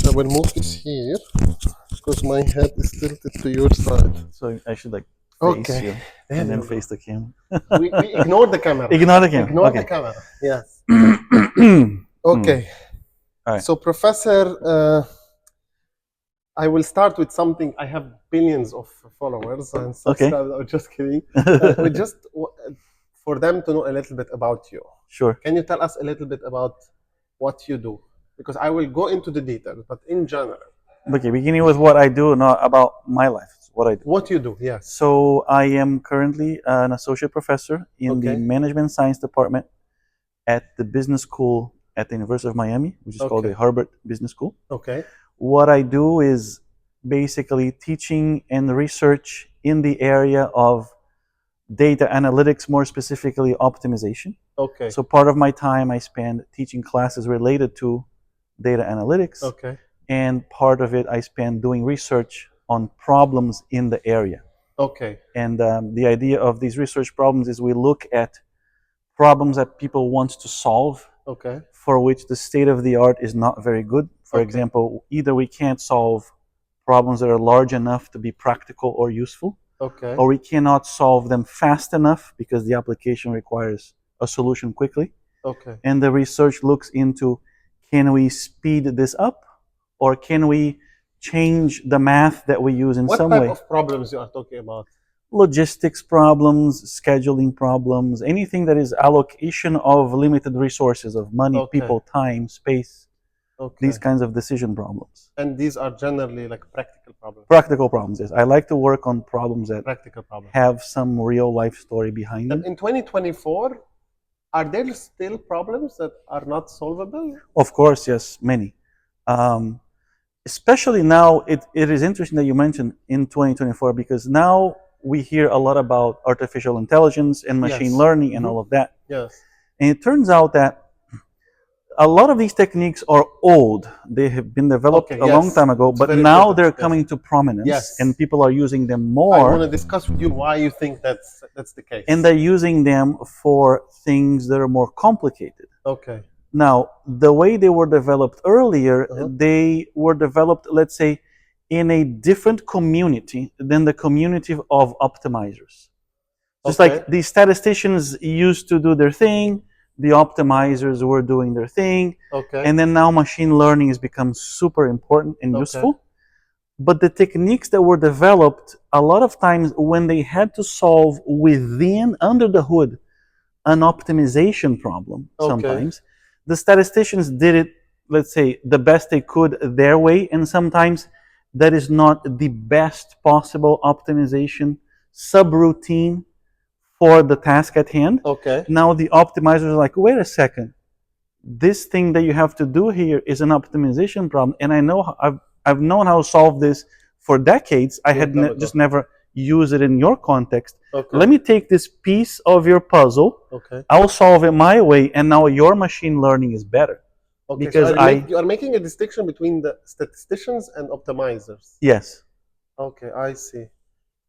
I will move this here because my head is tilted to your side. So I should like face you There and then you go. face the camera. We ignore the camera. Ignore the camera. Ignore Okay. the camera. Yes. Okay. Okay. All right. So, Professor, I will start with something. I have billions of followers and subscribers. I'm just kidding. We just for them to know a little bit about you. Sure. Can you tell us a little bit about what you do? Because I will go into the details, but in general. Okay, beginning with what I do, not about my life. What I do. What you do, yes. So I am currently an associate professor in the management science department at the business school at the University of Miami, which is called the Herbert Business School. Okay. What I do is basically teaching and research in the area of data analytics, more specifically optimization. Okay. So part of my time I spend teaching classes related to data analytics. Okay. And part of it I spend doing research on problems in the area. Okay. And the idea of these research problems is we look at problems that people want to solve, for which the state of the art is not very good. For example, either we can't solve problems that are large enough to be practical or useful, or we cannot solve them fast enough because the application requires a solution quickly. And the research looks into, can we speed this up, or can we change the math that we use in some way? What type of problems you are talking about? Logistics problems, scheduling problems, anything that is allocation of limited resources of money, people, time, space, these kinds of decision problems. And these are generally like practical problems? Practical problems, yes. I like to work on problems that have some real life story behind them. In 2024, are there still problems that are not solvable? Of course, yes, many. Especially now, it is interesting that you mentioned in 2024, because now we hear a lot about artificial intelligence and machine learning and all of that. Yes. And it turns out that a lot of these techniques are old. They have been developed a long time ago, but now they're coming to prominence, and people are using them more. I want to discuss with you why you think that's the case. And they're using them for things that are more complicated. Okay. Now, the way they were developed earlier, they were developed, let's say, in a different community than the community of optimizers. Just like the statisticians used to do their thing, the optimizers were doing their thing, and then now machine learning has become super important and useful. But the techniques that were developed, a lot of times when they had to solve within, under the hood, an optimization problem, sometimes, the statisticians did it, let's say, the best they could their way, and sometimes that is not the best possible optimization subroutine for the task at hand. Now the optimizers are like, wait a second, this thing that you have to do here is an optimization problem, and I know I've known how to solve this for decades. I had just never used it in your context. Let me take this piece of your puzzle. I'll solve it my way, and now your machine learning is better. Because so you are making a distinction between the statisticians and optimizers. Yes. Okay, I see.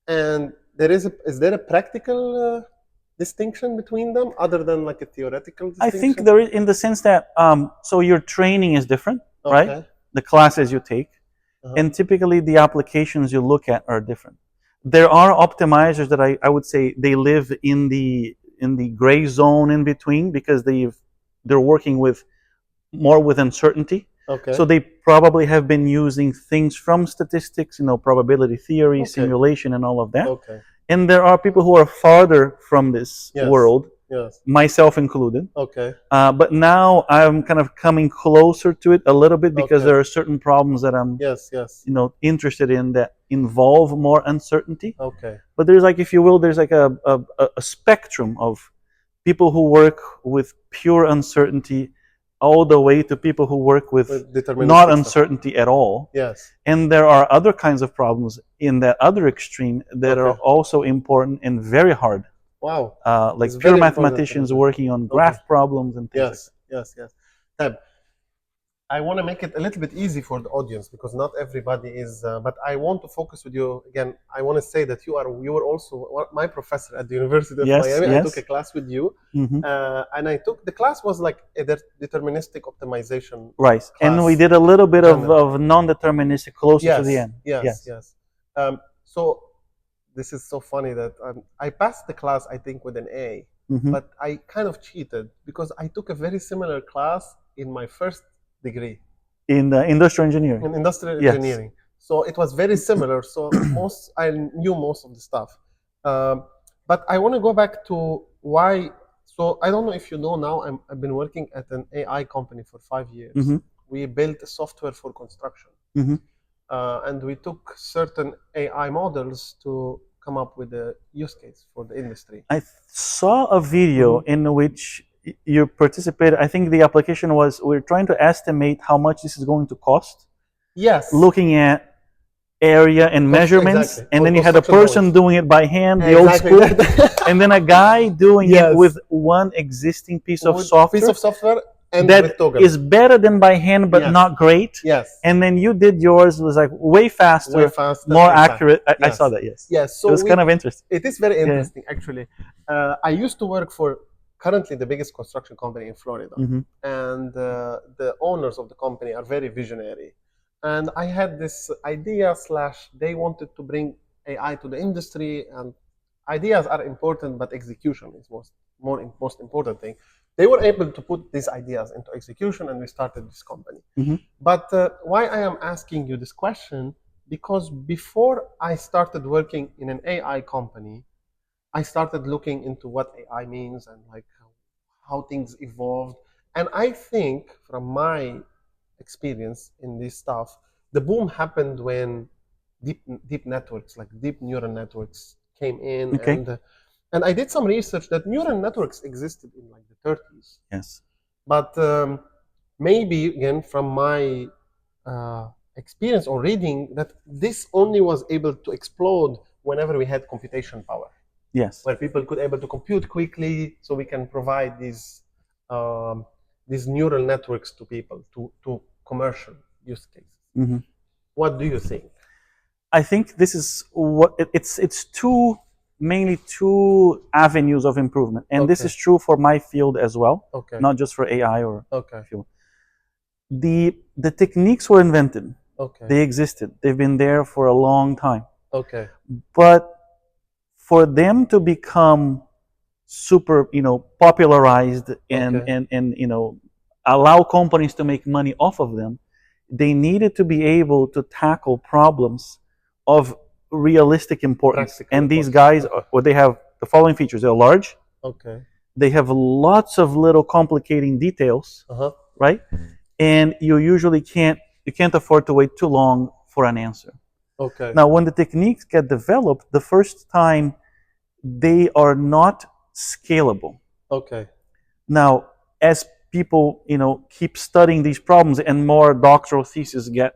And is there a practical distinction between them other than like a theoretical distinction? I think there is, in the sense that so your training is different, right? The classes you take, and typically the applications you look at are different. There are optimizers that I would say they live in the gray zone in between, because they're working with more with uncertainty. So they probably have been using things from statistics, probability theory, simulation, and all of that. And there are people who are farther from this world, myself included. But now I'm kind of coming closer to it a little bit, because there are certain problems that I'm interested in that involve more uncertainty. But there's like, if you will, there's like a spectrum of people who work with pure uncertainty, all the way to people who work with not uncertainty at all. And there are other kinds of problems in that other extreme that are also important and very hard. Like it's pure mathematicians working on graph problems and things like that. Tab, I want to make it a little bit easy for the audience because not everybody is. But I want to focus with you again. I want to say that you were also my professor at the University of Miami. I took a class with you, and I took the class was like a deterministic optimization. Right, and we did a little bit of non-deterministic closer to the end. Yes. So this is so funny that I passed the class I think with an A, but I kind of cheated because I took a very similar class in my first degree in industrial engineering. In industrial engineering, so it was very similar. So I knew most of the stuff, but I want to go back to why. So I don't know if you know now. I've been working at an AI company for 5 years. We built a software for construction, and we took certain AI models to come up with a use case for the industry. I saw a video in which you participated. I think the application was we're trying to estimate how much this is going to cost. Yes. Looking at area and measurements, and then you had a person doing it by hand, the old school, and then a guy doing it with one existing piece of software. And that is better than by hand, but not great. Yes. And then you did yours, was like way faster, more accurate. I saw that. Yes. So it was kind of interesting. It is very interesting, actually. I used to work for currently the biggest construction company in Florida, and the owners of the company are very visionary. And I had this idea / they wanted to bring AI to the industry, and ideas are important, but execution is most important thing. They were able to put these ideas into execution, and we started this company. But why I am asking you this question, because before I started working in an AI company, I started looking into what AI means and like how things evolved. And I think from my experience in this stuff, the boom happened when deep networks, like deep neural networks came in. And I did some research that neural networks existed in like the 30s. Yes. But maybe, again, from my experience or reading, that this only was able to explode whenever we had computation power. Yes. Where people could able to compute quickly, so we can provide these neural networks to people, to commercial use cases. What do you think? I think this is what it's mainly two avenues of improvement, and this is true for my field as well, not just for AI or field. The techniques were invented, they existed, they've been there for a long time, but for them to become super, popularized and allow companies to make money off of them, they needed to be able to tackle problems of realistic importance. And these guys, they have the following features. They're large. They have lots of little complicating details, right? And you usually can't afford to wait too long for an answer. Now, when the techniques get developed, the first time they are not scalable. Now, as people, keep studying these problems and more doctoral theses get,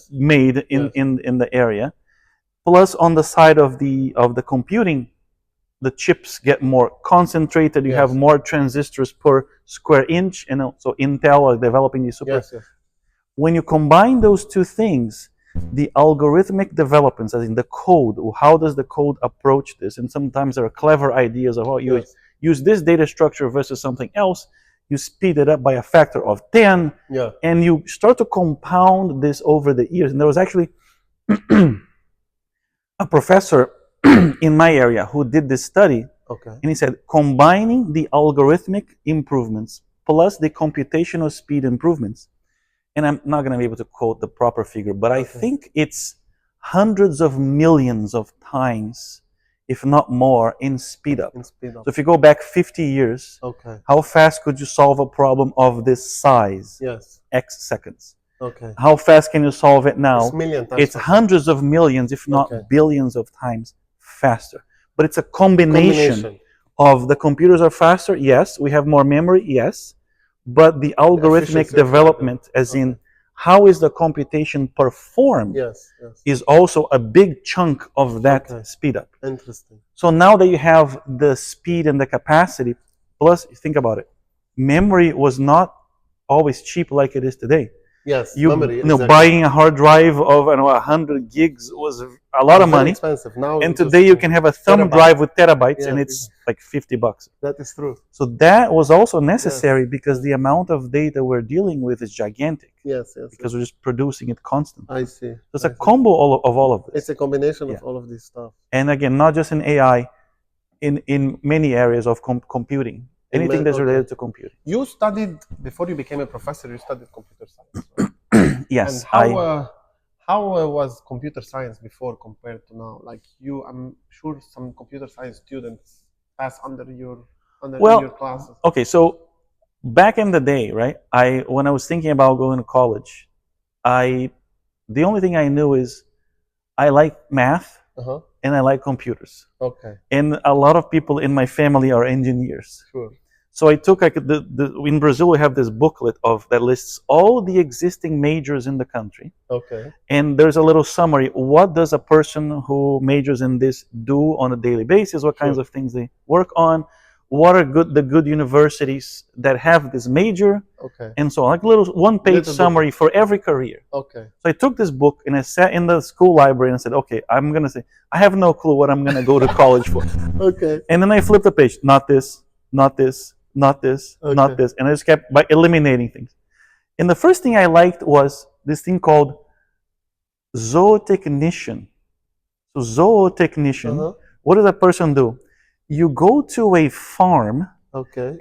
made in the area. Plus, on the side of the computing, the chips get more concentrated. You have more transistors per square inch, and so Intel are developing these super. When you combine those two things, the algorithmic developments, as in the code, how does the code approach this? And sometimes there are clever ideas of how you use this data structure versus something else. You speed it up by a factor of 10, and you start to compound this over the years. And there was actually a professor in my area who did this study, and he said, combining the algorithmic improvements plus the computational speed improvements, and I'm not going to be able to quote the proper figure, but I think it's hundreds of millions of times, if not more, in speed up. So if you go back 50 years, how fast could you solve a problem of this size? X seconds. How fast can you solve it now? It's hundreds of millions, if not billions of times faster. But it's a combination of the computers are faster, yes. We have more memory, yes. But the algorithmic development, as in how is the computation performed, is also a big chunk of that speed up. Interesting. So now that you have the speed and the capacity, plus think about it, memory was not always cheap like it is today. Yes, memory. Buying a hard drive of 100 gigs was a lot of money. Expensive now. And today you can have a thumb drive with terabytes, and it's like $50. That is true. So that was also necessary because the amount of data we're dealing with is gigantic. Yes. Because we're just producing it constantly. I see. So it's a combo of all of this. It's a combination of all of this stuff. And again, not just in AI, in many areas of computing. Anything that's related to computing. You studied, before you became a professor, you studied computer science, right? Yes. And how was computer science before compared to now? Like I'm sure some computer science students pass under your classes. Okay, so back in the day, right? When I was thinking about going to college, the only thing I knew is I like math. And I like computers. Okay. And a lot of people in my family are engineers. Sure. So I took in Brazil we have this booklet that lists all the existing majors in the country. Okay. And there's a little summary. What does a person who majors in this do on a daily basis? What kinds of things they work on? What are the good universities that have this major? Okay. And so on, like a little one-page summary for every career. Okay. So I took this book and I sat in the school library and I said, okay, I'm going to say, I have no clue what I'm going to go to college for. Okay. And then I flipped the page. Not this, not this, not this, not this. And I just kept by eliminating things. And the first thing I liked was this thing called zootechnician. So zootechnician, what does a person do? You go to a farm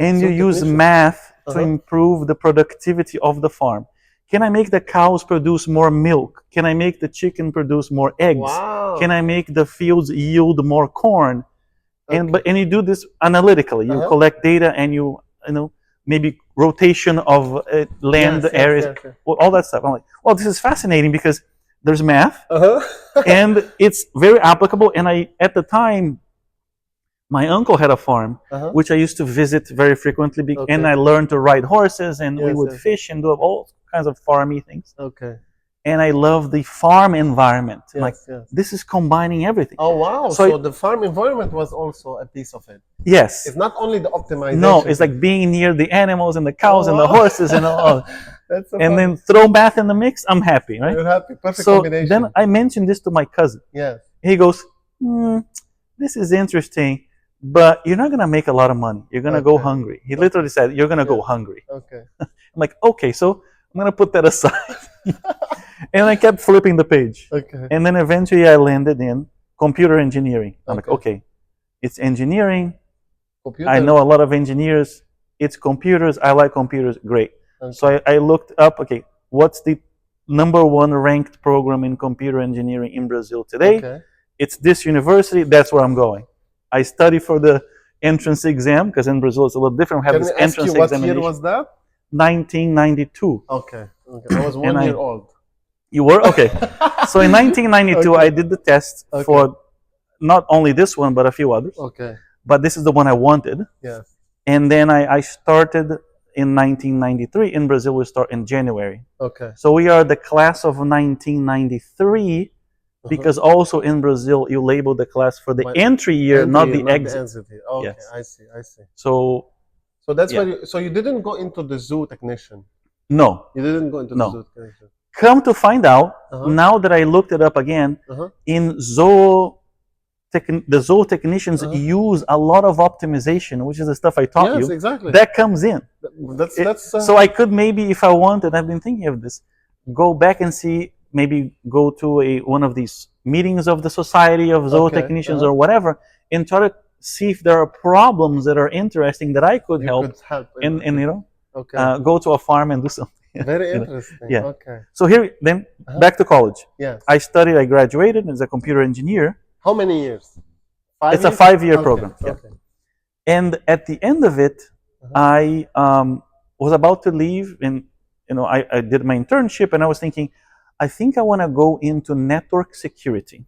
and you use math to improve the productivity of the farm. Can I make the cows produce more milk? Can I make the chicken produce more eggs? Wow. Can I make the fields yield more corn? And you do this analytically. You collect data and you maybe rotation of land areas, all that stuff. I'm like, well, this is fascinating because there's math and it's very applicable. And at the time, my uncle had a farm, which I used to visit very frequently, and I learned to ride horses, and we would fish and do all kinds of farmy things. Okay. And I love the farm environment. This is combining everything. Oh, wow. So the farm environment was also a piece of it. Yes. It's not only the optimization. No, it's like being near the animals and the cows and the horses and all. That's so and fun. then throw math in the mix, I'm happy, right? You're happy. Perfect combination. Then I mentioned this to my cousin. Yes. He goes, this is interesting, but you're not going to make a lot of money. You're going to go hungry. He literally said, you're going to go hungry. Okay. I'm like, okay, so I'm going to put that aside. And I kept flipping the page. Okay. And then eventually I landed in computer engineering. I'm like, okay, it's engineering. I know a lot of engineers. It's computers. I like computers. Great. Okay. So I looked up, okay, what's the #1 ranked program in computer engineering in Brazil today? Okay. It's this university. That's where I'm going. I study for the entrance exam because in Brazil it's a little different. We have this entrance examination. What year was that? 1992. Okay. I was 1 year old. You were? Okay. So in 1992, I did the test for not only this one, but a few others. Okay. But this is the one I wanted. Yes. And then I started in 1993. In Brazil, we start in January. Okay. So we are the class of 1993 because also in Brazil, you label the class for the entry year, not the exit. Okay, yes. I see. So that's why you didn't go into the zoo technician. No. You didn't go into the zoo technician. Come to find out, now that I looked it up again, in the zootechnicians use a lot of optimization, which is the stuff I taught you. Yes, exactly. That comes in. So I could maybe, if I wanted, I've been thinking of this, go back and see, maybe go to one of these meetings of the Society of Zootechnicians or whatever, and try to see if there are problems that are interesting that I could help and go to a farm and do something. Very interesting. Yeah. Okay. So here, then back to college. Yes. I graduated as a computer engineer. How many years? It's a 5-year program. Yeah. Okay. And at the end of it, I was about to leave, and I did my internship, and I was thinking, I think I want to go into network security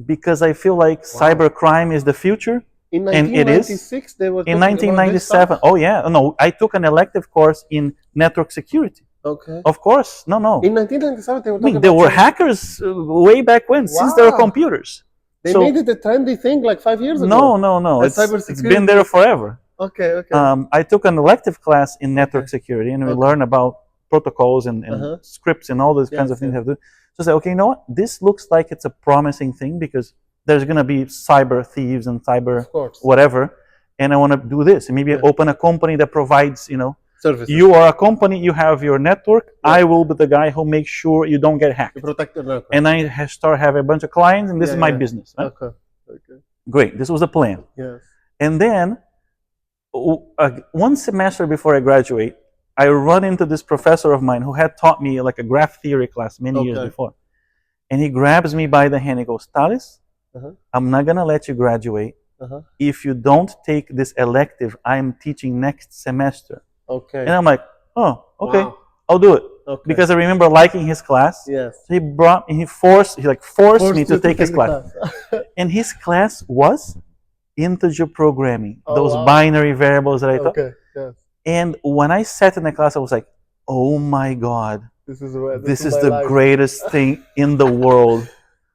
because I feel like cybercrime is the future. In 1996, they were in 1997. Oh yeah, no, I took an elective course in network security. Okay. Of course, no. In 1997, they were. There were hackers way back when, since there were computers. They made it a trendy thing like 5 years ago. No. It's been there forever. Okay, okay. I took an elective class in network security, and we learned about protocols and scripts and all those kinds of things you have to do. So I said, okay, you know what? This looks like it's a promising thing because there's going to be cyber thieves and cyber whatever, and I want to do this. And maybe open a company that provides, services. You are a company, you have your network. I will be the guy who makes sure you don't get hacked. You protect your network. And I start having a bunch of clients, and this is my business. Right? Okay. Great. This was the plan. Yes. And then, one semester before I graduate, I run into this professor of mine who had taught me like a graph theory class many years before. And he grabs me by the hand. He goes, Tallys, I'm not going to let you graduate if you don't take this elective I'm teaching next semester. Okay. And I'm like, oh, okay, I'll do it. Okay. Because I remember liking his class. Yes. So he forced me to take his class. And his class was integer programming, those binary variables that I taught. Okay. Yes. And when I sat in the class, I was like, oh my God, this is the greatest thing in the world.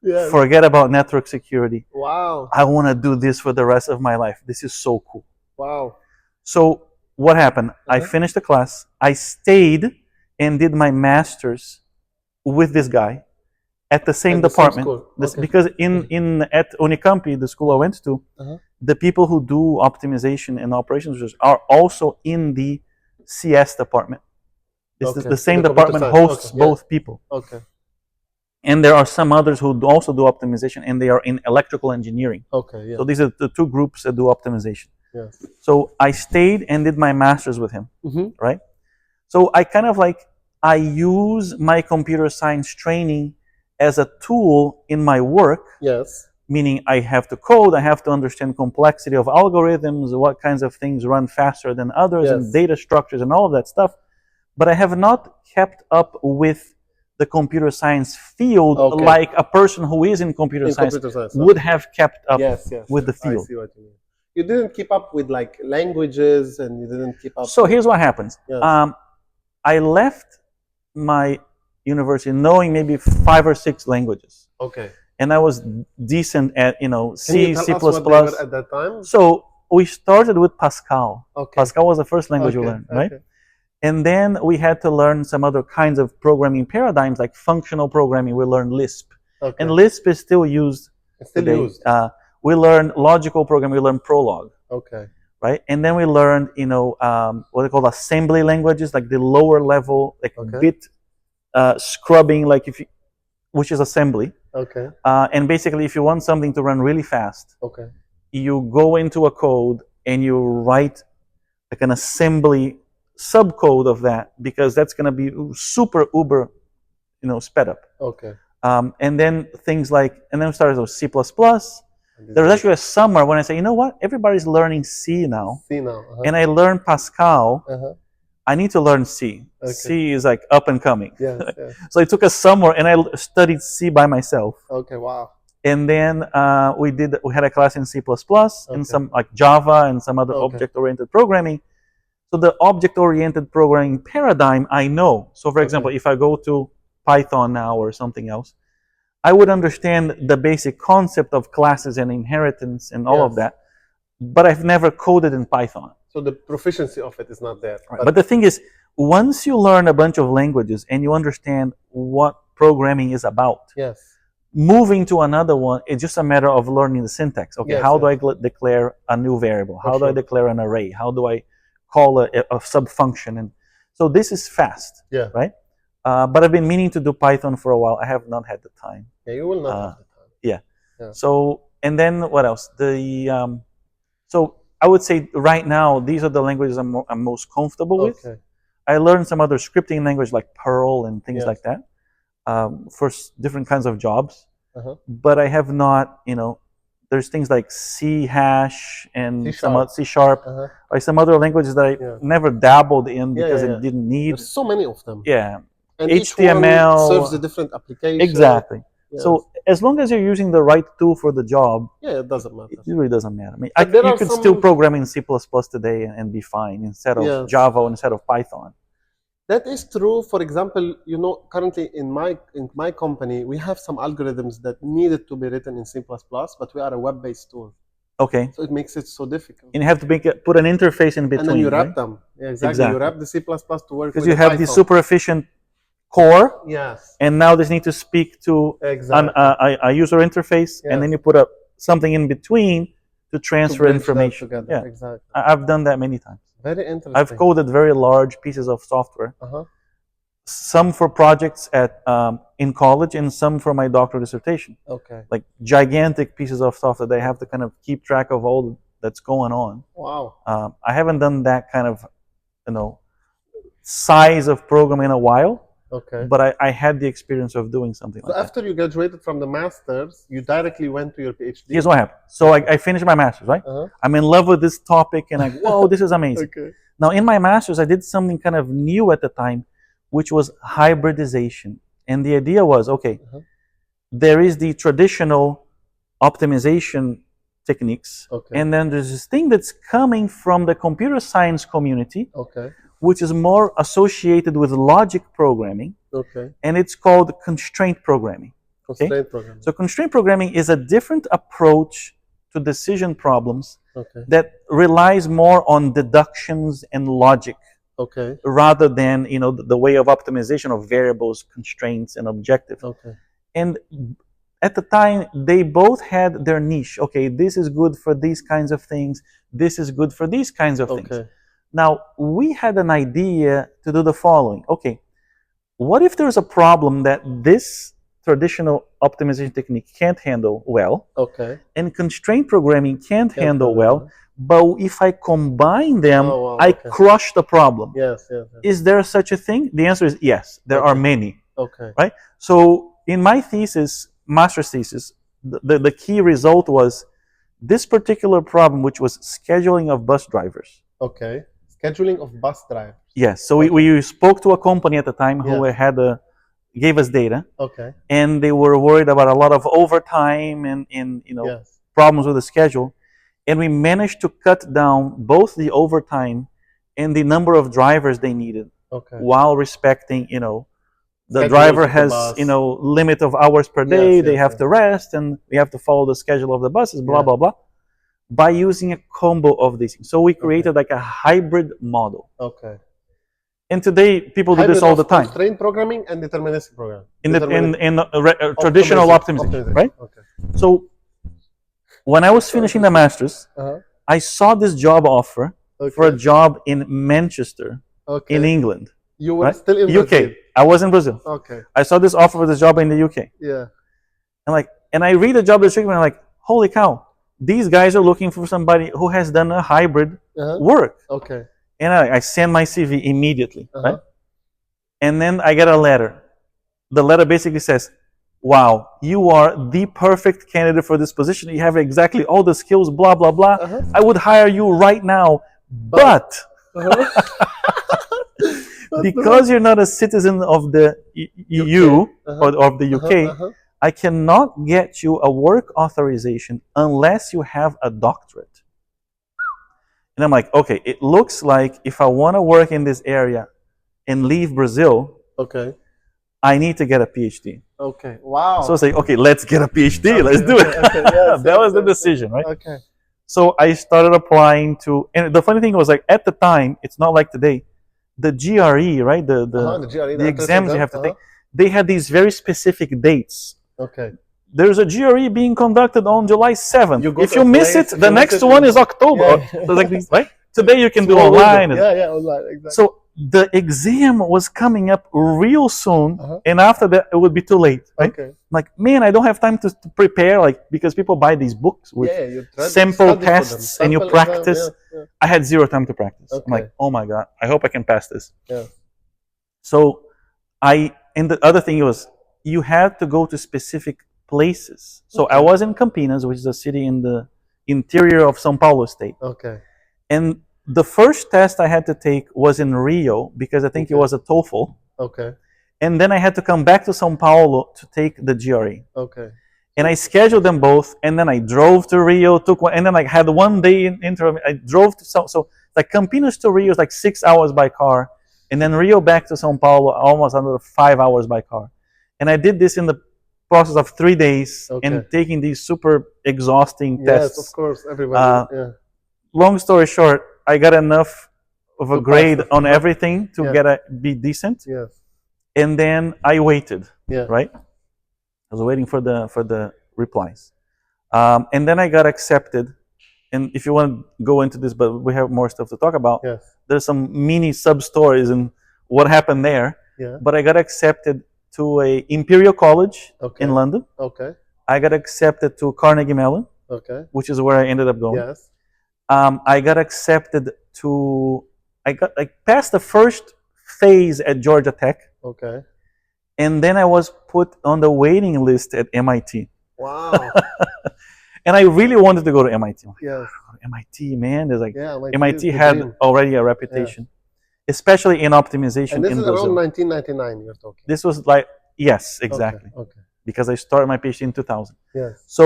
Yes. Forget about network security. Wow. I want to do this for the rest of my life. This is so cool. Wow. So what happened? I finished the class. I stayed and did my master's with this guy at the same department. Because at UNICAMP, the school I went to, the people who do optimization and operations are also in the CS department. It's the same department hosts both people. Okay. And there are some others who also do optimization, and they are in electrical engineering. Okay. Yeah. So these are the two groups that do optimization. Yes. So I stayed and did my master's with him. Right. So I use my computer science training as a tool in my work. Yes. Meaning I have to code, I have to understand complexity of algorithms, what kinds of things run faster than others, and data structures and all of that stuff. But I have not kept up with the computer science field like a person who is in computer science would have kept up with the field. I see what you mean. You didn't keep up with like languages, and you didn't keep up. So here's what happens. Yes. I left my university knowing maybe 5 or 6 languages. Okay. And I was decent at C, C++. What they were at that time? So we started with Pascal. Okay. Pascal was the first language we learned, right? And then we had to learn some other kinds of programming paradigms, like functional programming. We learned Lisp. Okay. And Lisp is still used today. We learned logical programming. We learned Prolog. Okay. Right? And then we learned, what they call assembly languages, like the lower level, like bit scrubbing, which is assembly. Okay. And basically, if you want something to run really fast, you go into a code and you write like an assembly subcode of that, because that's going to be super uber, sped up. Okay. And then things like, and then we started with C++. There was actually a summer when I said, you know what? Everybody's learning C now. And I learned Pascal. I need to learn C. Okay. C is like up and coming. Yes, yes. So I took a summer and I studied C by myself. Okay, wow. And then we had a class in C++ and some like Java and some other object-oriented programming. So the object-oriented programming paradigm I know. So for example, if I go to Python now or something else, I would understand the basic concept of classes and inheritance and all of that, but I've never coded in Python. So the proficiency of it is not there. Right. But the thing is, once you learn a bunch of languages and you understand what programming is about, moving to another one, it's just a matter of learning the syntax. Okay, how do I declare a new variable? How do I declare an array? How do I call a sub-function? And so this is fast, right? But I've been meaning to do Python for a while. I have not had the time. Yeah, you will not have the time. Yeah. So, and then what else? So I would say right now, these are the languages I'm most comfortable with. I learned some other scripting language like Perl and things like that for different kinds of jobs. But I have not, there's things like C# and C#, like some other languages that I never dabbled in because it didn't need. There's so many of them. Yeah. And HTML each one serves a different application. Exactly. Yes. So as long as you're using the right tool for the job, it doesn't matter. It really doesn't matter. I mean, you could still program in C++ today and be fine instead of Java, instead of Python. That is true. For example, currently in my company, we have some algorithms that needed to be written in C++, but we are a web-based tool. Okay. So it makes it so difficult. And you have to put an interface in between. And then you wrap right? them. Yeah, exactly. You wrap the C++ to work because with you have Python. the super efficient core. Yes. And now they need to speak to a user interface, and then you put something in between to transfer information. Yeah, exactly. I've done that many times. Very interesting. I've coded very large pieces of software. Some for projects in college, and some for my doctoral dissertation. Okay. Like gigantic pieces of software that I have to kind of keep track of all that's going on. Wow. I haven't done that kind of, size of program in a while. Okay. But I had the experience of doing something like that. So after you graduated from the master's, you directly went to your PhD? Here's what happened. So I finished my master's, right? I'm in love with this topic, and whoa, this is amazing. Okay. Now in my master's, I did something kind of new at the time, which was hybridization. And the idea was, okay, there is the traditional optimization techniques, and then there's this thing that's coming from the computer science community, which is more associated with logic programming, and it's called constraint programming. So constraint programming is a different approach to decision problems that relies more on deductions and logic, rather than the way of optimization of variables, constraints, and objectives. And at the time, they both had their niche. Okay, this is good for these kinds of things. This is good for these kinds of things. Now, we had an idea to do the following. Okay, what if there's a problem that this traditional optimization technique can't handle well, and constraint programming can't handle well, but if I combine them, I crush the problem. Yes. Is there such a thing? The answer is yes. There are many. Right? So in my thesis, master's thesis, the key result was this particular problem, which was scheduling of bus drivers. Scheduling of bus drivers. Yes. So we spoke to a company at the time who gave us data. And they were worried about a lot of overtime and problems with the schedule. And we managed to cut down both the overtime and the number of drivers they needed, while respecting, the driver has, limit of hours per day. They have to rest, and we have to follow the schedule of the buses, blah, blah, blah, by using a combo of these things. So we created like a hybrid model. And today, people do this all the time. Constraint programming and deterministic programming. In traditional optimization, right? So when I was finishing the master's, I saw this job offer for a job in Manchester, in England. You were still in Brazil? UK. I was in Brazil. I saw this offer for this job in the UK. Yeah. And I read the job description, and I'm like, holy cow, these guys are looking for somebody who has done a hybrid work. And I send my CV immediately, right? And then I get a letter. The letter basically says, wow, you are the perfect candidate for this position. You have exactly all the skills, blah, blah, blah. I would hire you right now, but because you're not a citizen of the EU or of the UK, I cannot get you a work authorization unless you have a doctorate. And I'm like, okay, it looks like if I want to work in this area and leave Brazil, I need to get a PhD. Wow. So I was like, okay, let's get a PhD. Let's do it. That was the decision, right? So I started applying to, and the funny thing was, like, at the time, it's not like today, the GRE, right? The exams you have to take, they had these very specific dates. There's a GRE being conducted on July 7th. If you miss it, the next one is October. So like this, right? Today you can do online. Online, exactly. So the exam was coming up real soon, and after that it would be too late, right? Like, man, I don't have time to prepare, like, because people buy these books with sample tests and you practice. I had zero time to practice. I'm like, oh my God, I hope I can pass this. So and the other thing was, you had to go to specific places. So I was in Campinas, which is a city in the interior of São Paulo state. And the first test I had to take was in Rio, because I think it was a TOEFL. And then I had to come back to São Paulo to take the GRE. And I scheduled them both, and then I drove to Rio, took one, and then I had 1 day in interim. I drove to so like Campinas to Rio is like 6 hours by car, and then Rio back to São Paulo almost under 5 hours by car. And I did this in the process of 3 days and taking these super exhausting tests. Yes, of course, everybody. Long story short, I got enough of a grade on everything to be decent. Yes. And then I waited. Right. I was waiting for the replies, and then I got accepted. And if you want to go into this, but we have more stuff to talk about. Yes. There's some mini sub stories and what happened there. Yeah. But I got accepted to a Imperial College in London. Okay. I got accepted to Carnegie Mellon. Okay. Which is where I ended up going. Yes. I got accepted to. I passed the first phase at Georgia Tech. Okay. And then I was put on the waiting list at MIT. Wow. And I really wanted to go to MIT. Like, yes. MIT, man. There's like MIT had already a reputation, especially in optimization. And this in is Brazil. around 1999. You're talking. This was like exactly. Okay. Because I started my PhD in 2000. Yes. So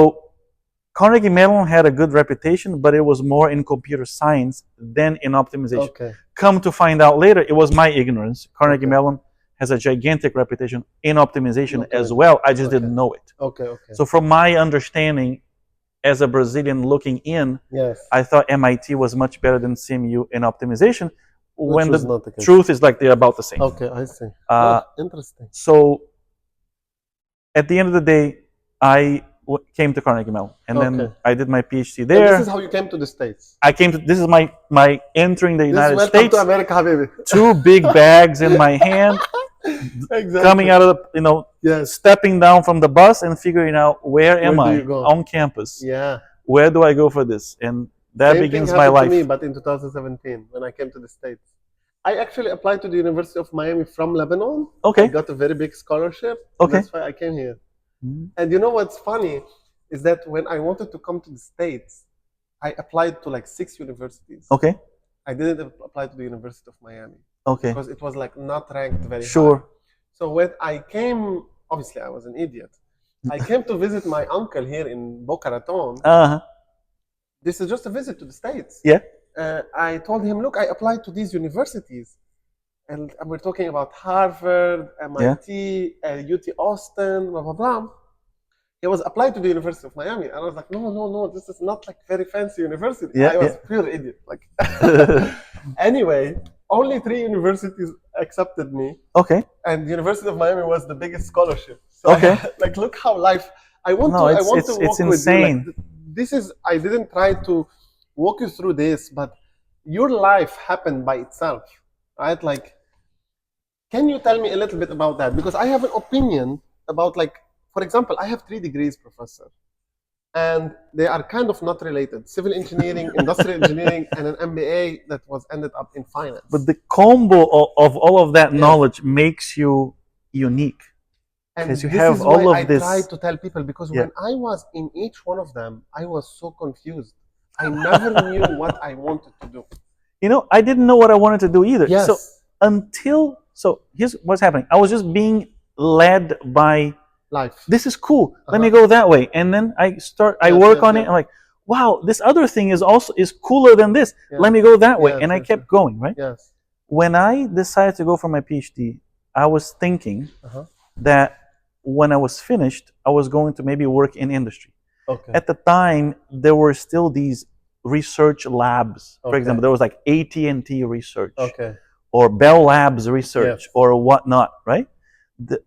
Carnegie Mellon had a good reputation, but it was more in computer science than in optimization. Okay. Come to find out later, it was my ignorance. Carnegie Mellon has a gigantic reputation in optimization as well. I just didn't know it. Okay. So from my understanding, as a Brazilian looking in, I thought MIT was much better than CMU in optimization, when the truth is like they're about the same. Okay, I see. Interesting. So at the end of the day, I came to Carnegie Mellon, and then I did my PhD there. And this is how you came to the States. This is my entering the United States. Welcome to America, baby. 2 big bags in my hand. Coming out of the, stepping down from the bus and figuring out where am I on campus? Yeah. Where do I go for this? And that begins my life. To me, but in 2017, when I came to the States, I actually applied to the University of Miami from Lebanon. Okay. I got a very big scholarship. Okay. That's why I came here. And you know what's funny is that when I wanted to come to the States, I applied to like 6 universities. Okay. I didn't apply to the University of Miami. Okay. Because it was like not ranked very high. Sure. So when I came, obviously I was an idiot. I came to visit my uncle here in Boca Raton. This is just a visit to the States. Yeah. I told him, look, I applied to these universities. And we're talking about Harvard, MIT, UT Austin, blah, blah, blah. He was applied to the University of Miami. And I was like, no, this is not like very fancy university. I was pure idiot. Like, anyway, only 3 universities accepted me. Okay. And the University of Miami was the biggest scholarship. So like, look how life. I want to walk insane. with you. Like, this is. I didn't try to walk you through this, but your life happened by itself, right? Like, can you tell me a little bit about that? Because I have an opinion about, like, for example, I have 3 degrees, Professor, and they are kind of not related. Civil engineering, industrial engineering, and an MBA that was ended up in finance. But the combo of all of that knowledge makes you unique. Because you have all of this. I try to tell people, because when I was in each one of them, I was so confused. I never knew what I wanted to do. You know, I didn't know what I wanted to do either. Yes. So here's what's happening. I was just being led by life. This is cool. Let me go that way. And then I work on it. I'm like, wow, this other thing is cooler than this. Let me go that way. And I kept going, right? Yes. When I decided to go for my PhD, I was thinking that when I was finished, I was going to maybe work in industry. Okay. At the time, there were still these research labs. For example, there was like AT&T research, or Bell Labs research, or whatnot, right?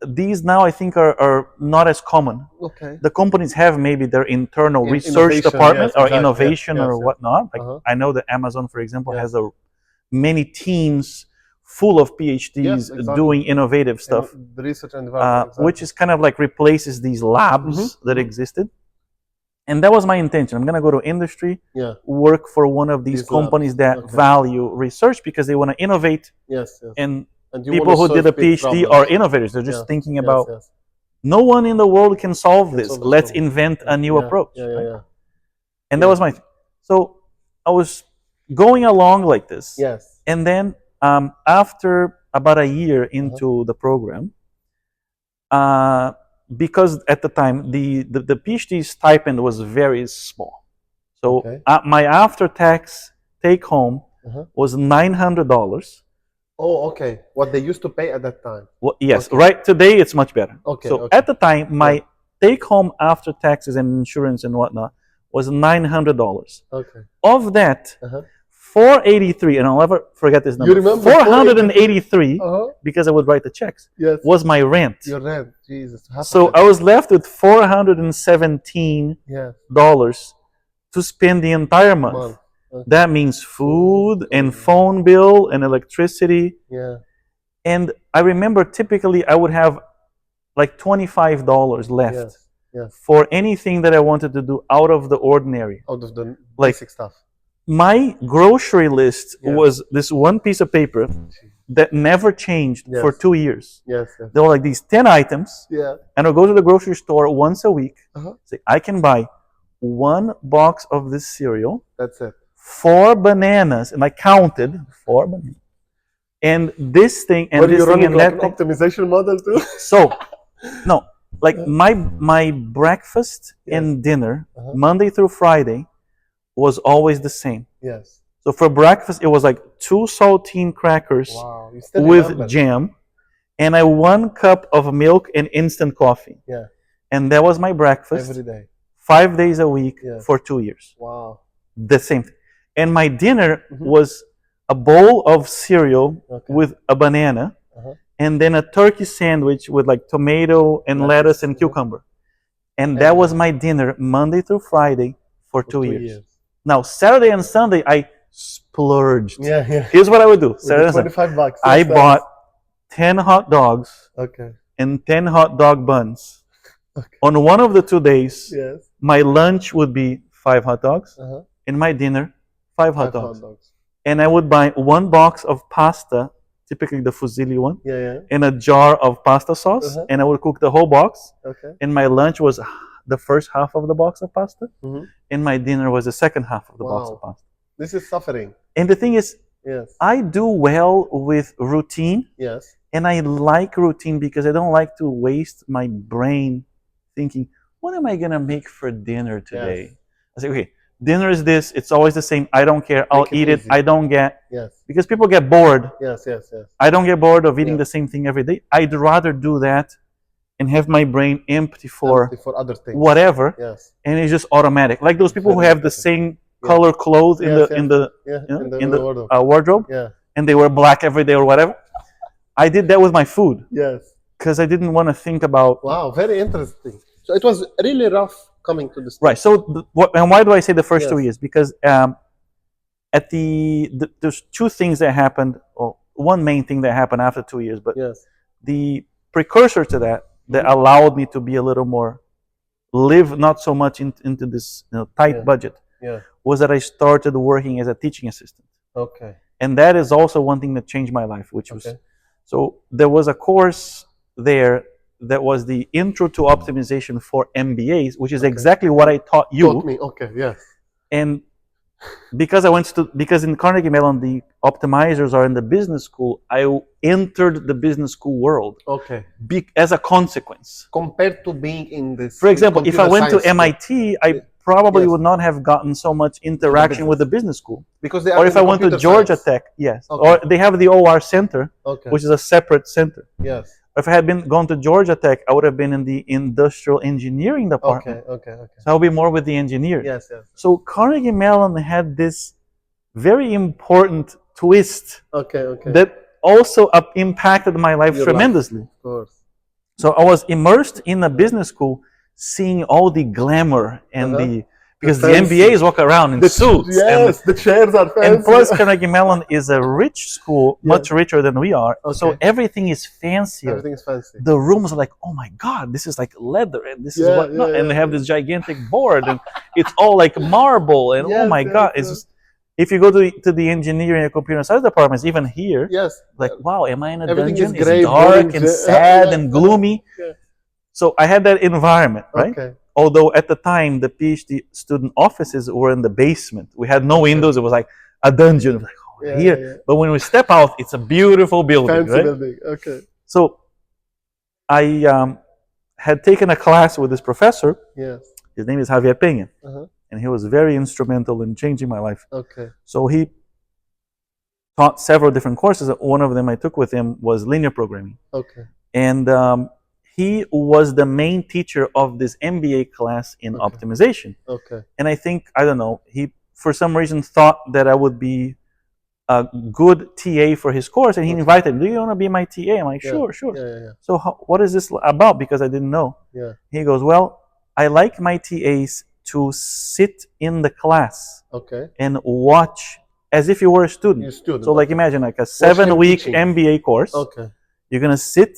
These now I think are not as common. Okay. The companies have maybe their internal research department or innovation or whatnot. Like I know that Amazon, for example, has many teams full of PhDs doing innovative stuff, the research and development, which is kind of like replaces these labs that existed. And that was my intention. I'm going to go to industry, work for one of these companies that value research because they want to innovate. And people who did a PhD are innovators. They're just thinking about, no one in the world can solve this. Let's invent a new approach. And that was my thing. So I was going along like this. And then after about a year into the program, because at the time the PhD stipend was very small, so my after-tax take-home was $900. Oh, okay. What they used to pay at that time. Well, yes, right. Today it's much better. At the time, my take home after taxes and insurance and whatnot was $900. Okay. Of that, 483, and I'll never forget this number. You remember 483, because I would write the checks, was my rent. Your rent, Jesus. So I was left with $417 to spend the entire month. Okay. That means food and phone bill and electricity. Yeah. And I remember typically I would have like $25 left for anything that I wanted to do out of the ordinary. Out of the basic stuff. My grocery list was this one piece of paper that never changed for 2 years. There were like these 10 items. And I'll go to the grocery store once a week. Say, I can buy 1 box of this cereal. That's it. 4 bananas. And I counted 4 bananas. And this thing and this thing and that thing. Optimization model too? So, no. Like my breakfast and dinner, Monday through Friday, was always the same. Yes. So for breakfast, it was like 2 saltine crackers with jam, and 1 cup of milk and instant coffee. Yeah. And that was my breakfast. Every day. 5 days a week for 2 years. Wow. The same thing. And my dinner was a bowl of cereal with a banana, and then a turkey sandwich with like tomato and lettuce and cucumber. And that was my dinner Monday through Friday for 2 years. Now, Saturday and Sunday, I splurged. Here's what I would do. Saturday and Sunday. $25. I bought 10 hot dogs and 10 hot dog buns. On one of the 2 days, my lunch would be 5 hot dogs, and my dinner, 5 hot dogs. And I would buy 1 box of pasta, typically the fusilli one, and a jar of pasta sauce, and I would cook the whole box. And my lunch was the first half of the box of pasta, and my dinner was the second half of the box of pasta. This is suffering. And the thing is, I do well with routine, and I like routine because I don't like to waste my brain thinking, what am I going to make for dinner today? I say, okay, dinner is this, it's always the same, I don't care, I'll eat it, I don't get, because people get bored. I don't get bored of eating the same thing every day. I'd rather do that and have my brain empty for other things, whatever, and it's just automatic. Like those people who have the same color clothes in the wardrobe, and they wear black every day or whatever. I did that with my food. Because I didn't want to think about. Wow, very interesting. So it was really rough coming to this. Right. So and why do I say the first 2 years? Because at there's 2 things that happened. Well, one main thing that happened after 2 years, but the precursor to that allowed me to be a little more live not so much into this tight budget was that I started working as a teaching assistant. And that is also one thing that changed my life, which was so there was a course there that was the Intro to Optimization for MBAs, which is exactly what I taught you. Taught me, And because in Carnegie Mellon the optimizers are in the business school, I entered the business school world. As a consequence. Compared to being in this. For example, if I went to MIT, I probably would not have gotten so much interaction with the business school. Because they are or if I went to Georgia Tech, or they have the OR Center, which is a separate center. If I had gone to Georgia Tech, I would have been in the industrial engineering department. So I would be more with the engineers. So Carnegie Mellon had this very important twist that also impacted my life tremendously. Of course. So I was immersed in a business school, seeing all the glamour and because the MBAs walk around in suits. The chairs are fancy. And plus, Carnegie Mellon is a rich school, much richer than we are. So everything is fancier. Everything is fancy. The rooms are like, oh my God, this is like leather, and this is whatnot. And they have this gigantic board, and it's all like marble, and oh my God, it's just, if you go to the engineering and computer science departments, even here, like, wow, am I in a dungeon? It's dark and sad and gloomy. So I had that environment, right? Although at the time, the PhD student offices were in the basement. We had no windows. It was like a dungeon. Like, here. But when we step out, it's a beautiful building, fancy building. So I had taken a class with this professor. His name is Javier Peña. And he was very instrumental in changing my life. So he taught several different courses. One of them I took with him was linear programming. And he was the main teacher of this MBA class in optimization. Okay. And I think, I don't know, he for some reason thought that I would be a good TA for his course, and he invited me, do you want to be my TA? I'm like, sure. Yeah. So what is this about? Because I didn't know. Yeah. He goes, well, I like my TAs to sit in the class and watch as if you were a student. So like imagine like a 7-week MBA course. Okay. You're gonna sit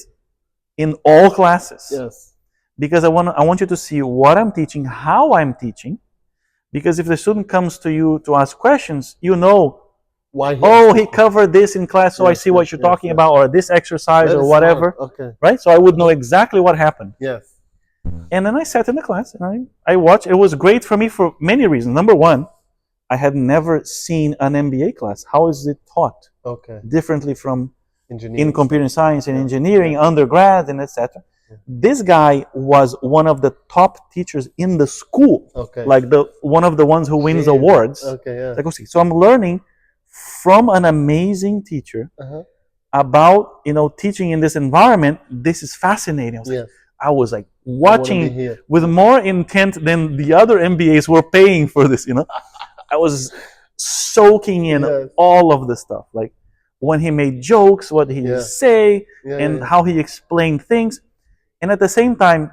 in all classes. Yes. Because I want you to see what I'm teaching, how I'm teaching. Because if the student comes to you to ask questions, you know, why he covered this in class, so I see what you're talking about, or this exercise or whatever. Okay. Right? So I would know exactly what happened. Yes. And then I sat in the class and I watched. It was great for me for many reasons. Number one, I had never seen an MBA class. How is it taught? Okay. Differently from engineering, in computer science and engineering, undergrad and etc. This guy was one of the top teachers in the school. Okay. Like one of the ones who wins awards. Okay, yeah. Like, okay, so I'm learning from an amazing teacher about, teaching in this environment. This is fascinating. I was like watching with more intent than the other MBAs were paying for this, I was soaking in all of the stuff. Like when he made jokes, what he would say, and how he explained things. And at the same time,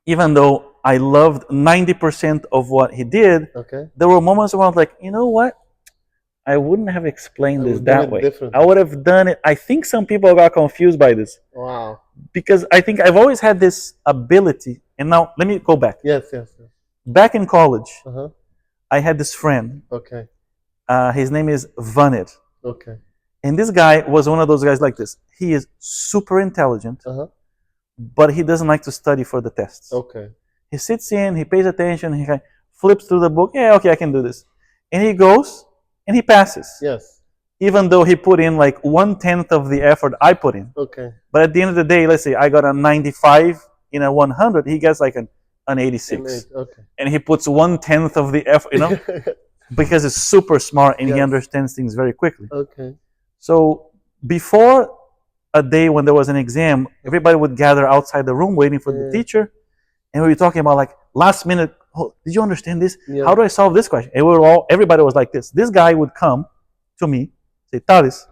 even though I loved 90% of what he did, there were moments where I was like, you know what? I wouldn't have explained this that way. I would have done it. I think some people got confused by this. Wow. Because I think I've always had this ability. And now let me go back. Yes. Back in college, I had this friend. Okay. His name is Vanid. Okay. And this guy was one of those guys like this. He is super intelligent, but he doesn't like to study for the tests. Okay. He sits in, he pays attention, he flips through the book. Yeah, okay, I can do this. And he goes and he passes. Yes. Even though he put in like 1/10 of the effort I put in. Okay. But at the end of the day, let's say I got a 95 in a 100, he gets like an 86. Okay. And he puts 1/10 of the effort, because he's super smart and he understands things very quickly. Okay. So before a day when there was an exam, everybody would gather outside the room waiting for the teacher. And we were talking about like last minute, did you understand this? How do I solve this question? And everybody was like this. This guy would come to me, say, Tallys,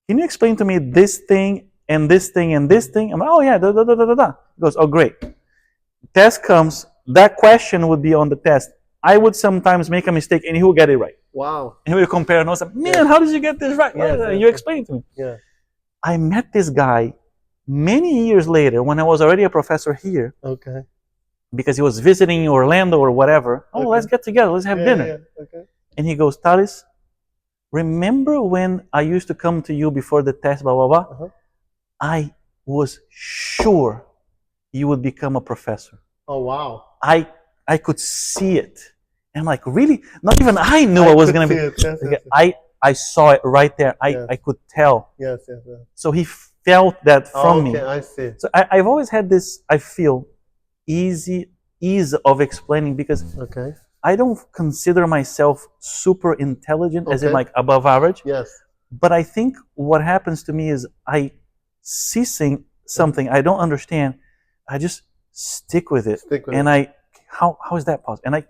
can you explain to me this thing and this thing and this thing? I'm like, oh yeah, He goes, oh great. Test comes, that question would be on the test. I would sometimes make a mistake and he would get it right. Wow. And we would compare notes. Man, how did you get this right? You explained to me. Yeah. I met this guy many years later when I was already a professor here. Okay. Because he was visiting Orlando or whatever. Oh, let's get together. Let's have dinner. Yeah. Okay. And he goes, Tallys, remember when I used to come to you before the test, blah, blah, blah? I was sure you would become a professor. Oh, wow. I could see it. And I'm like, really? Not even I knew I was going to be. Yes. I saw it right there. I could tell. Yes. So he felt that from me. Okay, I see. So I've always had this, I feel, ease of explaining because I don't consider myself super intelligent, as in like above average. Yes. But I think what happens to me is I see something I don't understand. I just stick with it. And how is that possible? And I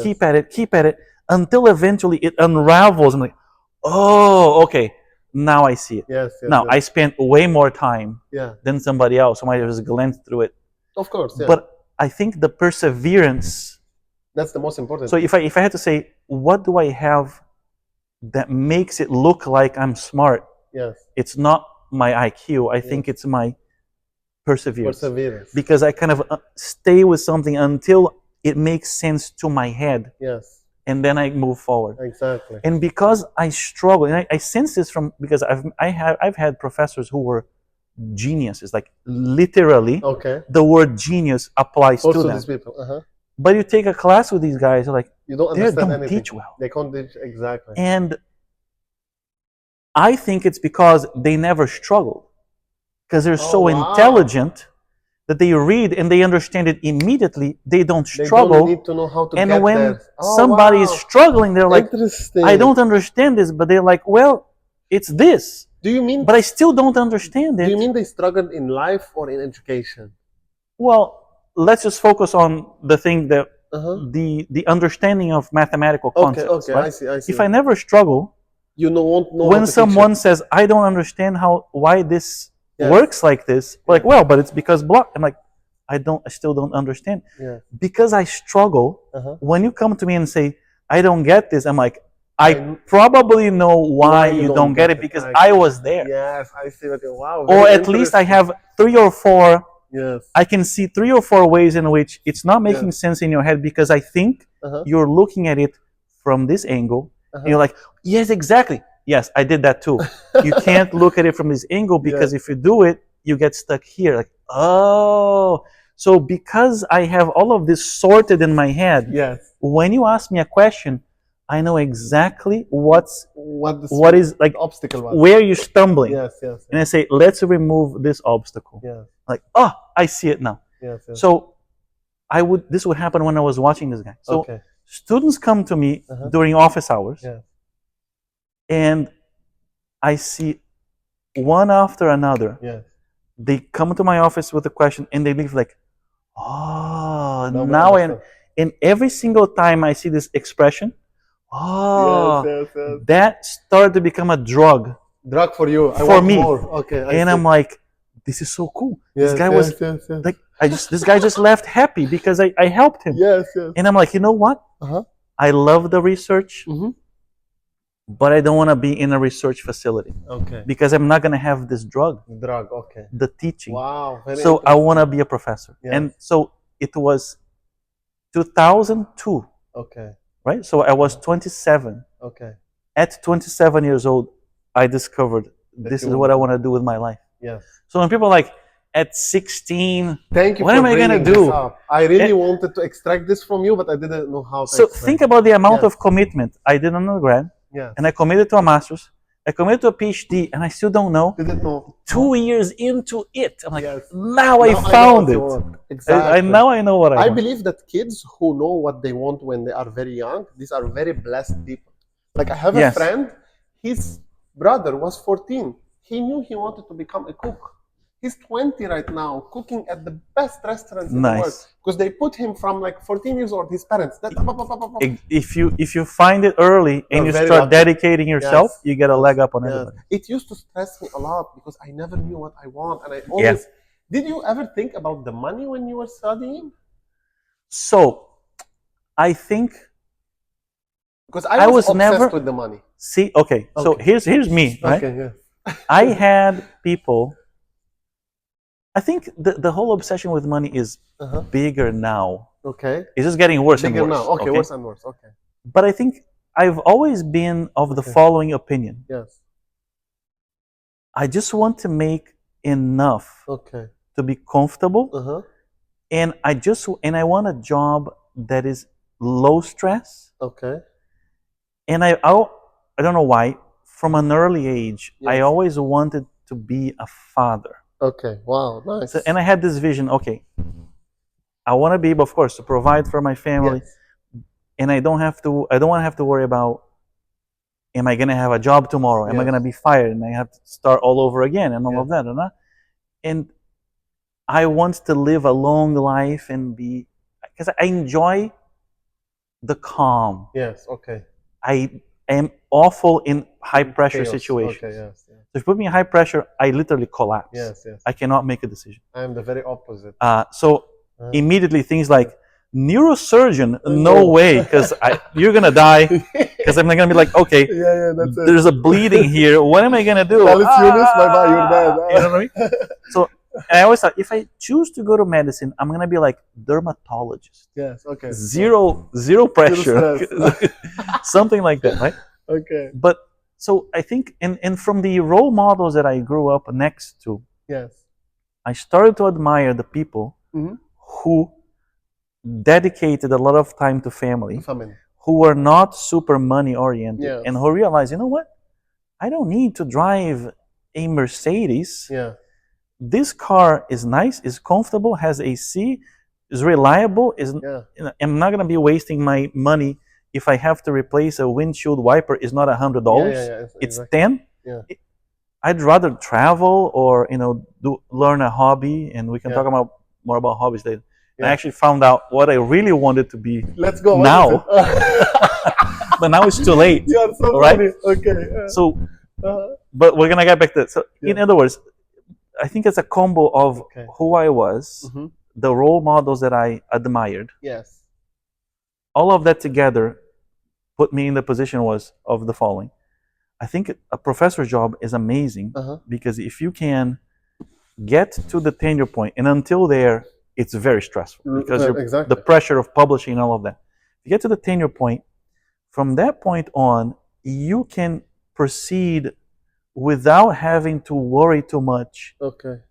keep at it until eventually it unravels. I'm like, oh, okay. Now I see it. Yes. Now I spent way more time than somebody else who might have just glanced through it. Of course. Yeah. But I think the perseverance. That's the most important. So if I had to say, what do I have that makes it look like I'm smart? Yes. It's not my IQ. I think it's my perseverance. Because I kind of stay with something until it makes sense to my head. Yes. And then I move forward. Exactly. And because I struggle, and I sense this because I've had professors who were geniuses, like literally. The word genius applies to them. These people. But you take a class with these guys, like you don't understand anything. Teach well. They can't teach exactly. And I think it's because they never struggled, because they're so intelligent that they read and they understand it immediately. They don't struggle. They don't need to know how to and when somebody is struggling, they're like, I don't understand this, but they're like, well, it's this. Do you mean? But I still don't understand it. Do you mean they struggled in life or in education? Well, let's just focus on the thing that the understanding of mathematical concepts. Okay, right? I see. If I never struggle, you won't know when someone says, "I don't understand why this works like this," like, well, but it's because blah. I'm like, I still don't understand. Yeah. Because I struggle. When you come to me and say, "I don't get this," I'm like, I probably know why you don't get it because I was there. Yes, I see. Wow. Or at least I have 3 or 4. Yes. I can see 3 or 4 ways in which it's not making sense in your head because I think you're looking at it from this angle. And you're like, yes, exactly. Yes, I did that too. You can't look at it from this angle because if you do it, you get stuck here. Like, oh. So because I have all of this sorted in my head, when you ask me a question, I know exactly what is like obstacle was. Where you're stumbling. Yes. And I say, let's remove this obstacle. Like, oh, I see it now. So this would happen when I was watching this guy. So students come to me during office hours, and I see one after another. They come to my office with a question, and they leave like, oh, now and every single time I see this expression, that started to become a drug for you. For me. More. Okay. And I'm like, this is so cool. This guy was like, this guy just left happy because I helped him. And I'm like, you know what? I love the research, but I don't want to be in a research facility. Because I'm not going to have this drug. The teaching. Wow. So I want to be a professor. And so it was 2002. Right? So I was 27. At 27 years old, I discovered this is what I want to do with my life. So when people are like, at 16, thank you. What am I going to do? I really wanted to extract this from you, but I didn't know how to. So think about the amount of commitment I did on undergrad, and I committed to a master's. I committed to a Ph.D. and I still don't know. Didn't know. 2 years into it, I'm like, now I found it. Exactly. Now I know what I want. I believe that kids who know what they want when they are very young, these are very blessed people. Like I have a friend, his brother was 14. He knew he wanted to become a cook. He's 20 right now, cooking at the best restaurants in the world. Because they put him from like 14 years old, his parents. If you find it early and you start dedicating yourself, you get a leg up on everybody. It used to stress me a lot because I never knew what I want. And I always... Did you ever think about the money when you were studying? So, I think... Because I was obsessed never with the money. See, okay. So here's me, right? I had people... I think the whole obsession with money is bigger now. It's just getting worse and worse. Now. Okay, worse and worse. Okay. But I think I've always been of the following opinion. I just want to make enough to be comfortable. And I want a job that is low stress. And I don't know why, from an early age, I always wanted to be a father. Wow, nice. So, and I had this vision, I want to be able, of course, to provide for my family, and I don't want to have to worry about, am I going to have a job tomorrow? Am I going to be fired? And I have to start all over again and all of that. And I want to live a long life and because I enjoy the calm. I am awful in high pressure situations. So if you put me in high pressure, I literally collapse. I cannot make a decision. I am the very opposite. So immediately things like neurosurgeon, no way, because you're gonna die. Because I'm not gonna be like, okay, there's a bleeding here. What am I gonna do? Tallys Yunes, bye-bye, you're dead. You know what I mean? So I always thought, if I choose to go to medicine, I'm gonna be like dermatologist. Zero pressure, something like that, right? But so I think, and from the role models that I grew up next to, I started to admire the people who dedicated a lot of time to family, who were not super money oriented, and who realized, you know what? I don't need to drive a Mercedes. This car is nice, is comfortable, has AC, is reliable. I'm not gonna be wasting my money. If I have to replace a windshield wiper, it's not $100. It's $10. I'd rather travel or learn a hobby, and we can talk about more about hobbies later. I actually found out what I really wanted to be. Let's go now. But now it's too late. You are so right? funny. Okay. So, but we're gonna get back to it. So, in other words, I think it's a combo of who I was, the role models that I admired. Yes. All of that together put me in the position of the following. I think a professor's job is amazing because if you can get to the tenure point, and until there, it's very stressful because the pressure of publishing and all of that. You get to the tenure point. From that point on, you can proceed without having to worry too much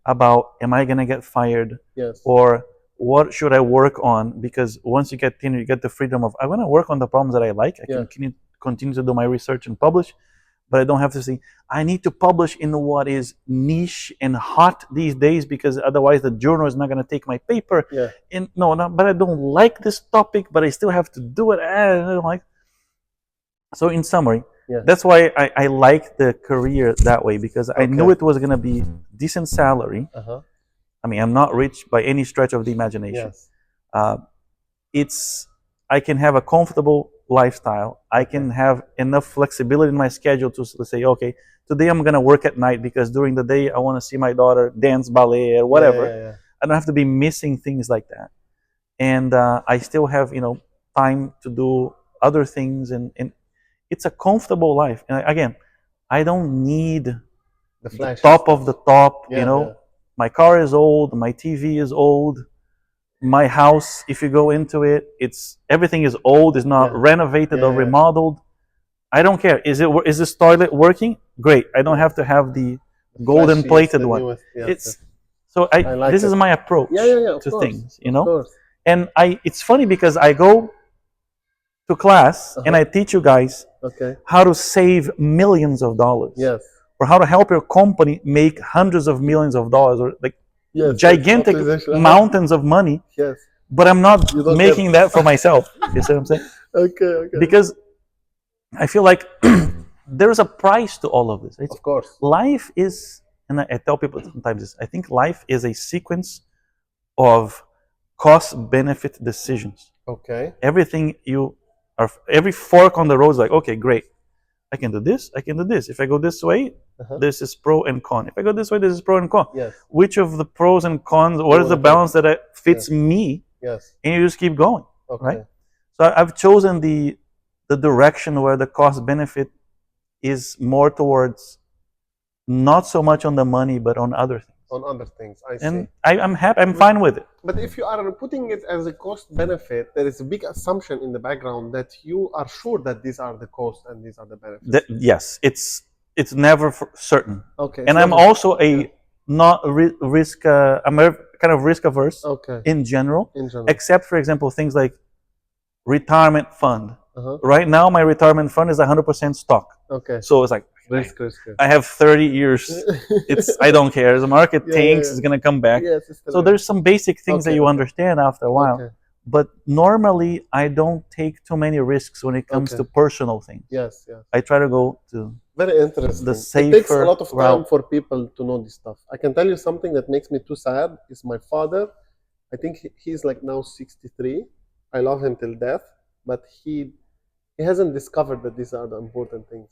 about, am I going to get fired? Yes. Or what should I work on? Because once you get tenure, you get the freedom of, I want to work on the problems that I like. I can continue to do my research and publish, but I don't have to say, I need to publish in what is niche and hot these days because otherwise the journal is not going to take my paper. Yeah. And but I don't like this topic, but I still have to do it. I don't like. So in summary, that's why I like the career that way because I knew it was going to be decent salary. I mean, I'm not rich by any stretch of the imagination. Yes. I can have a comfortable lifestyle. I can have enough flexibility in my schedule to say, okay, today I'm going to work at night because during the day I want to see my daughter dance ballet or whatever. I don't have to be missing things like that. And I still have, time to do other things and it's a comfortable life. And again, I don't need the top of the top, My car is old, my TV is old, my house, if you go into it, everything is old, it's not renovated or remodeled. I don't care. Is this toilet working? Great. I don't have to have the golden plated one. This is my approach to things, And it's funny because I go to class and I teach you guys how to save millions of dollars. Yes. Or how to help your company make hundreds of millions of dollars or gigantic mountains of money. Yes. But I'm not making that for myself. You see what I'm saying? Okay. Because I feel like there is a price to all of this. Of course. Life is, and I tell people sometimes this, I think life is a sequence of cost-benefit decisions. Okay. Every fork on the road is like, okay, great. I can do this, I can do this. If I go this way, this is pro and con. If I go this way, this is pro and con. Yes. Which of the pros and cons, what is the balance that fits me? Yes. And you just keep going, right? So I've chosen the direction where the cost-benefit is more towards not so much on the money, but on other things. On other things, I see. And I'm happy, I'm fine with it. But if you are putting it as a cost benefit, there is a big assumption in the background that you are sure that these are the costs and these are the benefits. Yes, it's never certain. Okay. And I'm also not risk. I'm kind of risk averse. In general. Except for example, things like retirement fund. Right now, my retirement fund is 100% stock. Okay. So it's like risk. I have 30 years. I don't care. The market tanks, it's gonna come back. Yes, so there's some basic things that you understand after a while. But normally, I don't take too many risks when it comes to personal things. Yes. I try to go to very interesting. The safer it takes a lot of time for people to know this stuff. I can tell you something that makes me too sad is my father. I think he's like now 63. I love him till death, but he hasn't discovered that these are the important things.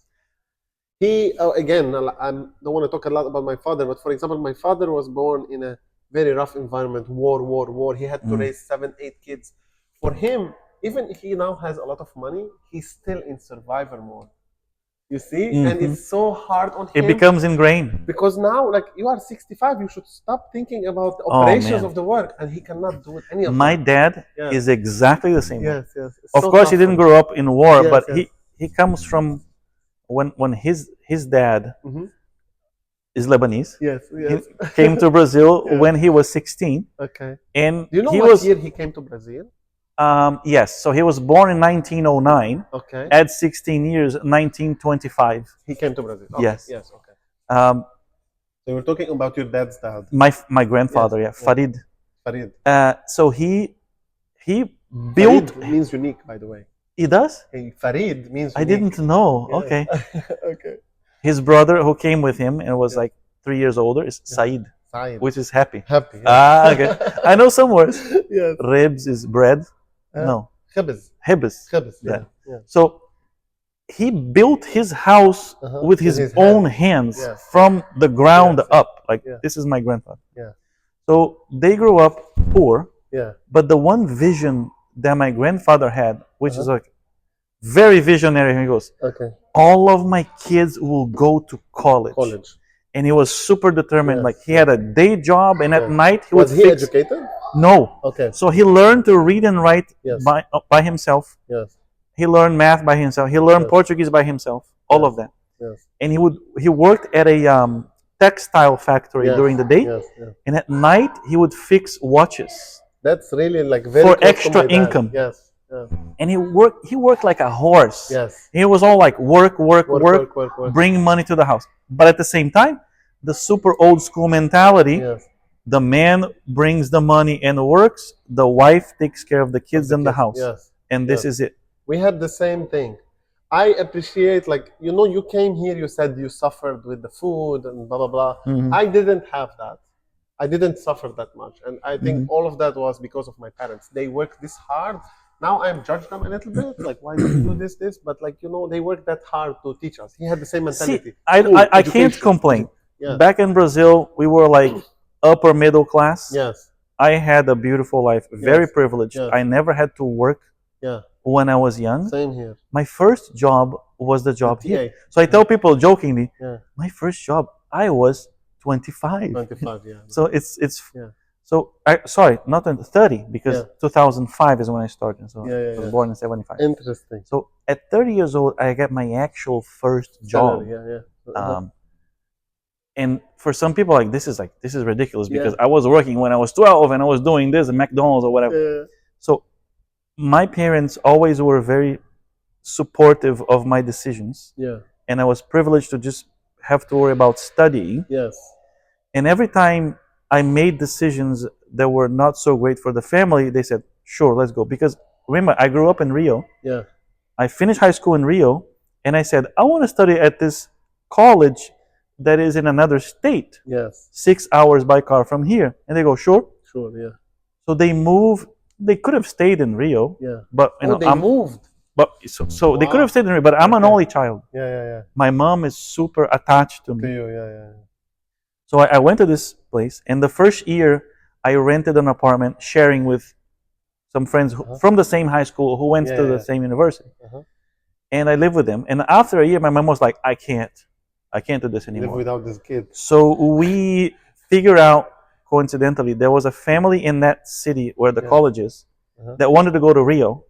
Again, I don't want to talk a lot about my father, but for example, my father was born in a very rough environment, war. He had to raise 7-8 kids. For him, even he now has a lot of money, he's still in survivor mode. You see? And it's so hard on him. It becomes ingrained. Because now, like, you are 65, you should stop thinking about the operations of the work, and he cannot do it any of My dad is exactly the same. Yes. Of course, he didn't grow up in war, but he comes from when his dad is Lebanese. Yes. He came to Brazil when he was 16. Okay. And do you know what year he came to Brazil? Yes. So he was born in 1909. Okay. At 16 years, 1925. He came to Brazil. Okay. Yes. Okay. So we're talking about your dad's dad. My grandfather, Farid. Farid. So he built. Farid means unique, by the way. He does? Farid means unique. I didn't know. Yeah. Okay. Okay. His brother who came with him and was like 3 years older is Said, which is happy. Happy. Yes. Ah, okay. I know some words. Yes. Ribs is bread. No. Khibz. Hibis. Khibz. Yeah. So he built his house with his own hands from the ground up. Like this is my grandfather. Yeah. So they grew up poor. Yeah. But the one vision that my grandfather had, which is like very visionary, he goes, okay, all of my kids will go to college. And he was super determined. Like he had a day job, and at night he was would he fix. Educated? No. Okay. So he learned to read and write by himself. Yes. He learned math by himself. He learned Portuguese by himself. All of that. Yes. And he worked at a textile factory during the day, and at night he would fix watches. That's really like very for extra income. Yes. And he worked like a horse. Yes. He was all like work, bring money to the house. But at the same time, the super old school mentality, the man brings the money and works, the wife takes care of the kids in the house. Yes. And this is it. We had the same thing. I appreciate, like, you came here, you said you suffered with the food and blah, blah, blah. Mm-hmm. I didn't have that. I didn't suffer that much. And I think all of that was because of my parents. They worked this hard. Now I'm judged them a little bit, like, why do you do this? But like, they worked that hard to teach us. He had the same mentality. See, I can't complain. Yeah. Back in Brazil, we were like upper middle class. Yes. I had a beautiful life, very privileged. Yes. I never had to work when I was young. Same here. My first job was the job TA. here. So I tell people jokingly, my first job, I was 25. 25, yeah. So it's so sorry, not 30, because 2005 is when I started. So I was born in 75. Interesting. So at 30 years old, I got my actual first job. And for some people, like this is ridiculous, because I was working when I was 12 and I was doing this at McDonald's or whatever. So my parents always were very supportive of my decisions. And I was privileged to just have to worry about studying. And every time I made decisions that were not so great for the family, they said, sure, let's go. Because remember, I grew up in Rio. I finished high school in Rio, and I said, I want to study at this college that is in another state. 6 hours by car from here. And they go, sure. So they moved. They could have stayed in Rio. But they moved. But so they could have stayed in Rio, but I'm an only child. My mom is super attached to me. So I went to this place, and the first year I rented an apartment, sharing with some friends from the same high school who went to the same university. And I lived with them. And after a year, my mom was like, I can't do this anymore. Live without this kid. So we figured out, coincidentally, there was a family in that city where the college is that wanted to go to Rio.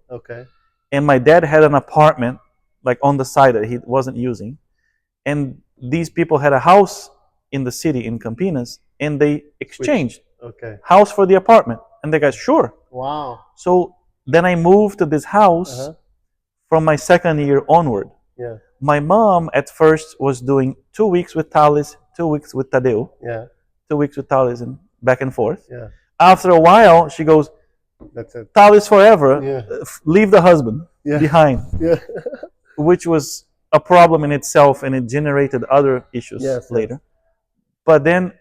And my dad had an apartment like on the side that he wasn't using. And these people had a house in the city in Campinas, and they exchanged house for the apartment. And they got, sure. Wow. So then I moved to this house from my second year onward. My mom at first was doing 2 weeks with Tallys, 2 weeks with Tadeu, 2 weeks with Tallys, and back and forth. After a while, she goes, that's it. Tallys forever, leave the husband behind, which was a problem in itself, and it generated other issues later. But then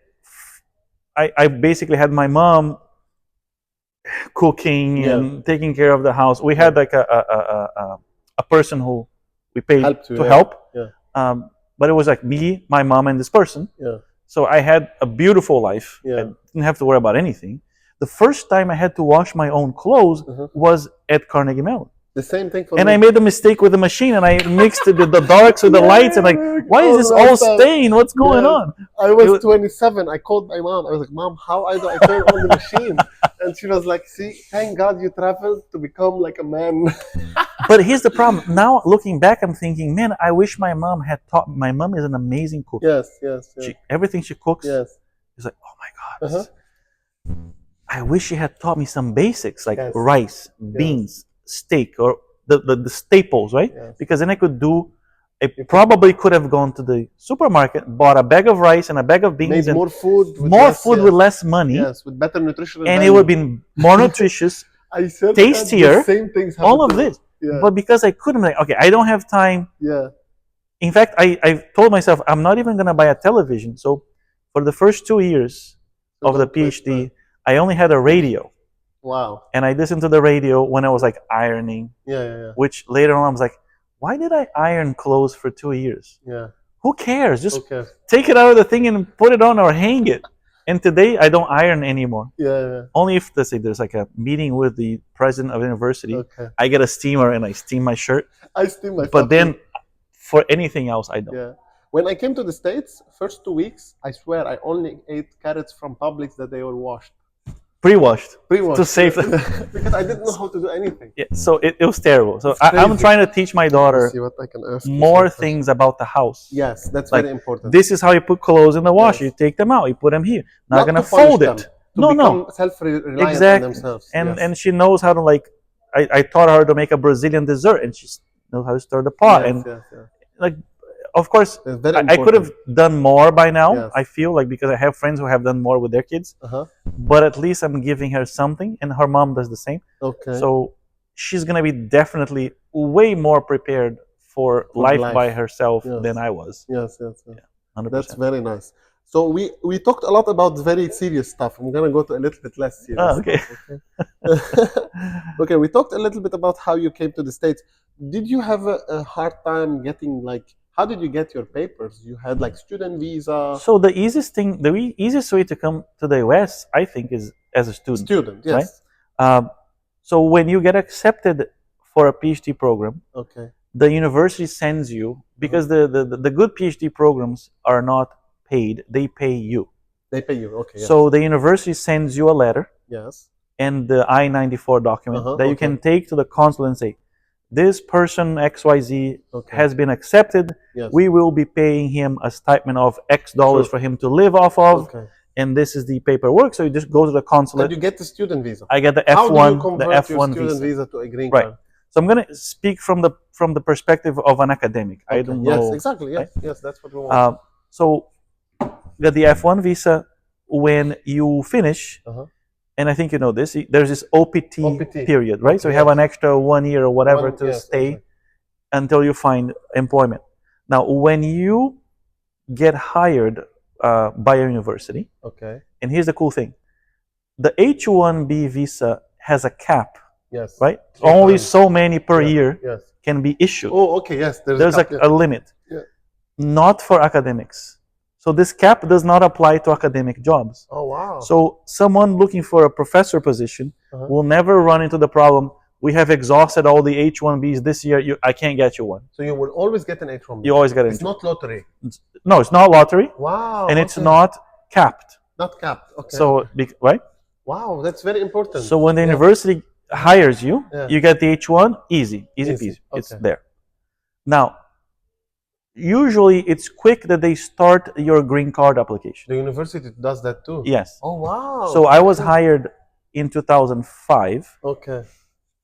I basically had my mom cooking and taking care of the house. We had like a person who we paid to help. But it was like me, my mom, and this person. So I had a beautiful life. I didn't have to worry about anything. The first time I had to wash my own clothes was at Carnegie Mellon. The same thing for me. And I made a mistake with the machine, and I mixed the darks with the lights, and like, why is this all stained? What's going on? I was 27. I called my mom. I was like, Mom, how do I turn on the machine? And she was like, see, thank God you traveled to become like a man. But here's the problem. Now, looking back, I'm thinking, man, I wish my mom had taught. My mom is an amazing cook. Everything she cooks is like, oh my God. I wish she had taught me some basics, like rice, beans, steak, or the staples, right? Because then I could probably could have gone to the supermarket, bought a bag of rice and a bag of beans, made and more food with less money, with better nutritional and value. it would have been more nutritious, tastier, the same things all of this. But because I couldn't, like, okay, I don't have time In fact, I told myself I'm not even gonna buy a television. So for the first 2 years of the PhD, I only had a radio. Wow. And I listened to the radio when I was like ironing. Yeah. Which later on I was like, why did I iron clothes for 2 years? Yeah. Who cares? Just take it out of the thing and put it on or hang it. And today I don't iron anymore. Yeah. Only if, let's say, there's like a meeting with the president of the university. I get a steamer and I steam my shirt. I steam my. But then, for anything else, I don't. Yeah. When I came to the States, first 2 weeks, I swear I only ate carrots from Publix that they were washed. Pre-washed to save them. Because I didn't know how to do anything. Yeah, so it was terrible. So I'm trying to teach my daughter more things about the house. Yes, that's very important. This is how you put clothes in the washer. You take them out, you put them here. Not gonna fold it. No. Self-reliant on themselves. And she knows how to I taught her to make a Brazilian dessert, and she knows how to stir the pot. Of course, I could have done more by now. I feel like, because I have friends who have done more with their kids. But at least I'm giving her something, and her mom does the same. So she's gonna be definitely way more prepared for life by herself than I was. Yes. 100%. That's very nice. So we talked a lot about very serious stuff. I'm gonna go to a little bit less serious. Okay. Okay. We talked a little bit about how you came to the States. Did you have a hard time getting how did you get your papers? You had student visa. So the easiest way to come to the US, I think, is as a student. Yes. Right? So when you get accepted for a PhD program, the university sends you, because the good PhD programs are not paid; they pay you. They pay you. Okay. Yes. So the university sends you a letter. Yes. And the I-94 document that you can take to the consulate and say, this person XYZ has been accepted. Yes. We will be paying him a stipend of X dollars for him to live off of. And this is the paperwork. So you just go to the consulate. And you get the student visa. I get the F1. How do you convert the F1 your student visa to a green card? Right. So I'm going to speak from the perspective of an academic. I don't know. Yes, exactly. Yes, right? Yes, that's what we want. So you get the F1 visa when you finish. And I think you know this. There's this OPT period, right? So you have an extra 1 year or whatever to stay until you find employment. Now, when you get hired by a university, and here's the cool thing: the H-1B visa has a cap. Yes. Right. Only so many per year can be issued. Oh, okay. Yes. There's a limit. Yeah. Not for academics. So this cap does not apply to academic jobs. Oh, wow. So someone looking for a professor position will never run into the problem, we have exhausted all the H-1Bs this year, I can't get you one. So you will always get an H-1B? You always get an It's not lottery? No, it's not lottery. Wow. And it's not capped. Not capped, okay. So, right? Wow, that's very important. So when the university hires you, you get the H-1, easy peasy. Okay. It's there. Now, usually it's quick that they start your green card application. The university does that too? Yes. Oh, wow. So I was hired in 2005. Okay.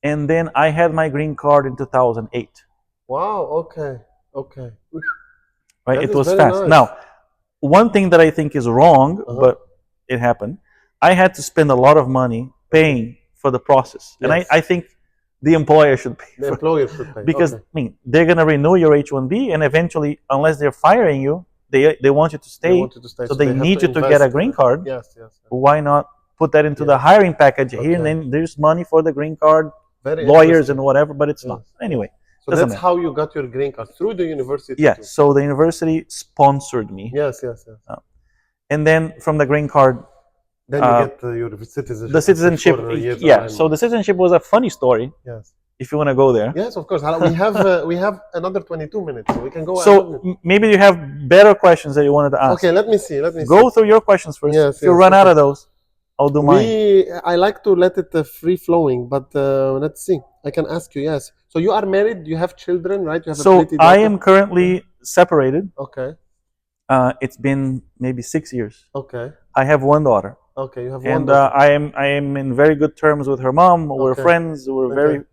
And then I had my green card in 2008. Wow, okay. Right, that it was fast. Nice. Now, one thing that I think is wrong, but it happened, I had to spend a lot of money paying for the process. And I think the employer should pay. The employer should pay. Because they're going to renew your H-1B, and eventually, unless they're firing you, they want you to stay. So they need you to get a green card. Yes. Why not put that into the hiring package here, and then there's money for the green card, lawyers and whatever, but it's not. Anyway. So that's how you got your green card, through the university? Yes. So the university sponsored me. Yes. And then from the green card, then you get your citizenship. The citizenship, So the citizenship was a funny story. Yes. If you want to go there. Yes, of course. We have another 22 minutes, so we can go. So maybe you have better questions that you wanted to ask. Okay, let me see. Go through your questions first. If you run out of those, I'll do mine. I like to let it free flowing, but let's see. I can ask you. Yes. So you are married. You have children, right? You have so I am currently separated. Okay. It's been maybe 6 years. Okay. I have one daughter. Okay, you have one. And I am in very good terms with her mom. We're friends. We're very,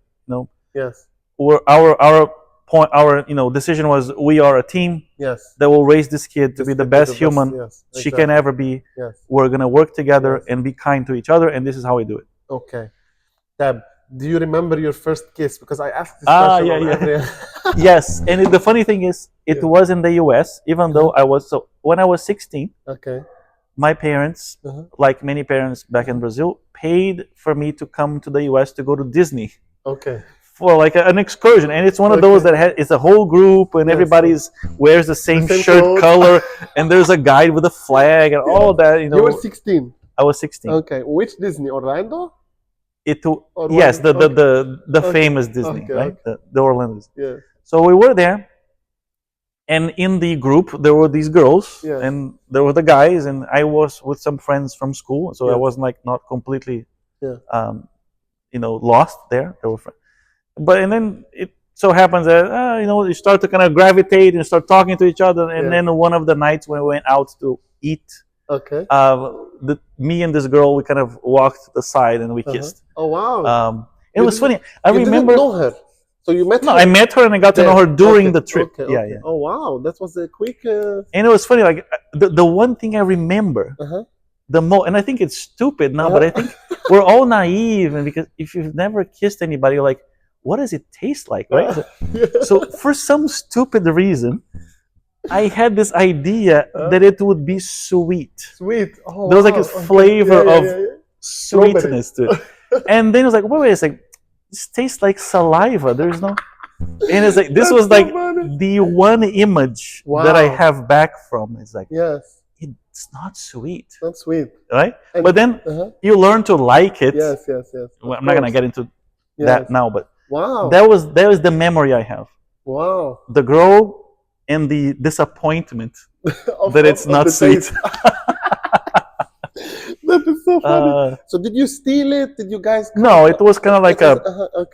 Yes. Our decision was we are a team. Yes. That will raise this kid to be the best human she can ever be. Yes. We're gonna work together and be kind to each other, and this is how we do it. Okay. Tab, Do you remember your first kiss? Because I asked this question on every... Yes, and the funny thing is, it was in the U.S. Even though when I was 16. Okay. My parents, like many parents back in Brazil, paid for me to come to the U.S. to go to Disney. Okay. For like an excursion, and it's one of those that it's a whole group, and everybody's wears the same shirt color, and there's a guide with a flag and all that. You know. You were 16. I was 16. Okay. Which Disney? Orlando? Yes, the famous Disney, right? Okay. The Orlando. Yeah. So we were there, and in the group there were these girls, and there were the guys, and I was with some friends from school, so I was like not completely, lost there. There were friends. And then it so happens that you start to kind of gravitate and start talking to each other, and then one of the nights when we went out to eat, me and this girl, we kind of walked to the side and we kissed. Oh wow! It was funny. I remember. You didn't know her, so you met her. No, I met her and I got to know her during the trip. Okay. Yeah. Oh wow, that was a quick. And it was funny. Like the one thing I remember. And I think it's stupid now, but I think we're all naive, and because if you've never kissed anybody, you're like, what does it taste like, right? So for some stupid reason, I had this idea that it would be sweet. Sweet. Oh, there was like a flavor of sweetness to it. And then it was like, wait a second, this tastes like saliva. There's no... And it's like, this was like the one image that I have back from. It's like, it's not sweet. It's not sweet. Right? But then you learn to like it. Yes. Well, I'm not going to get into that now, but wow. That was the memory I have. Wow. The girl and the disappointment that it's not sweet. That is so funny. So did you steal it? Did you guys... No, it was kind of like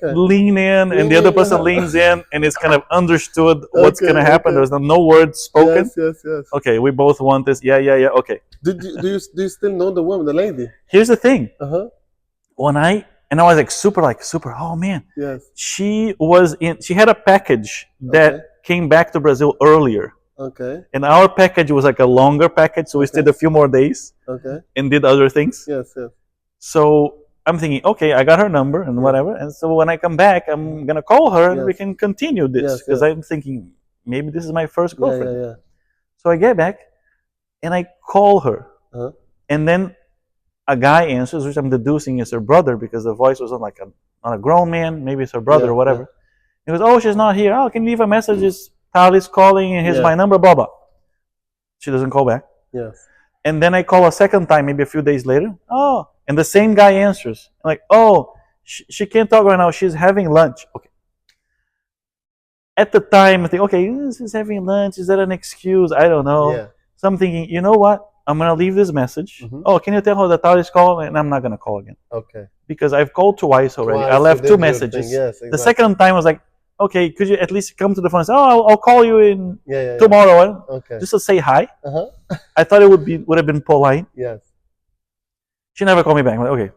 lean in, and the other person leans in, and it's kind of understood what's going to happen. There's no words spoken. Yes. Okay, we both want this. Yeah. Okay. Do you still know the woman, the lady? Here's the thing. And I was like super, oh man. Yes. She had a package that came back to Brazil earlier. Okay. And our package was like a longer package, so we stayed a few more days. Okay. And did other things. Yes. So I'm thinking, okay, I got her number and whatever. And so when I come back, I'm going to call her and we can continue this. Because I'm thinking, maybe this is my first girlfriend. Yeah. So I get back and I call her. And then a guy answers, which I'm deducing is her brother, because the voice was not a grown man. Maybe it's her brother or whatever. He goes, oh, she's not here. Oh, can you leave a message? It's Tallys calling, and here's my number, blah, blah. She doesn't call back. Yes. And then I call a second time, maybe a few days later. Oh, and the same guy answers. I'm like, oh, she can't talk right now. She's having lunch. Okay. At the time, I think, okay, she's having lunch. Is that an excuse? I don't know. Yeah. So I'm thinking, you know what? I'm going to leave this message. Oh, can you tell her that Tallys called? And I'm not going to call again. Okay. Because I've called twice already. I left 2 messages. Yes, exactly. The second time I was like, okay, could you at least come to the phone and say, oh, I'll call you in tomorrow. Okay. Just to say hi. I thought it would have been polite. Yes. She never called me back. I'm like, okay,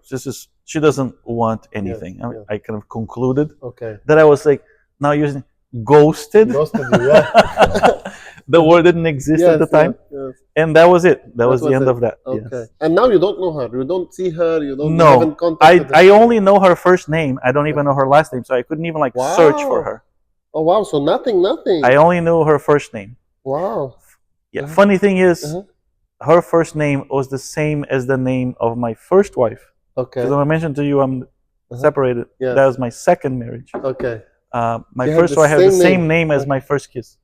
she doesn't want anything. I kind of concluded that I was like, now using ghosted. Ghosted you, yeah. The word didn't exist at the time. Yes. And that was it. That was the end of that. Okay. Yes. And now you don't know her. You don't see her. You don't haven't contacted her. I only know her first name. I don't even know her last name. So I couldn't even search for her. Oh, wow. So nothing. I only knew her first name. Wow. Yeah. Funny thing is, her first name was the same as the name of my first wife. Okay. Because I mentioned to you I'm separated. Yes. That was my second marriage. Okay. My first wife had the same name as my first kiss.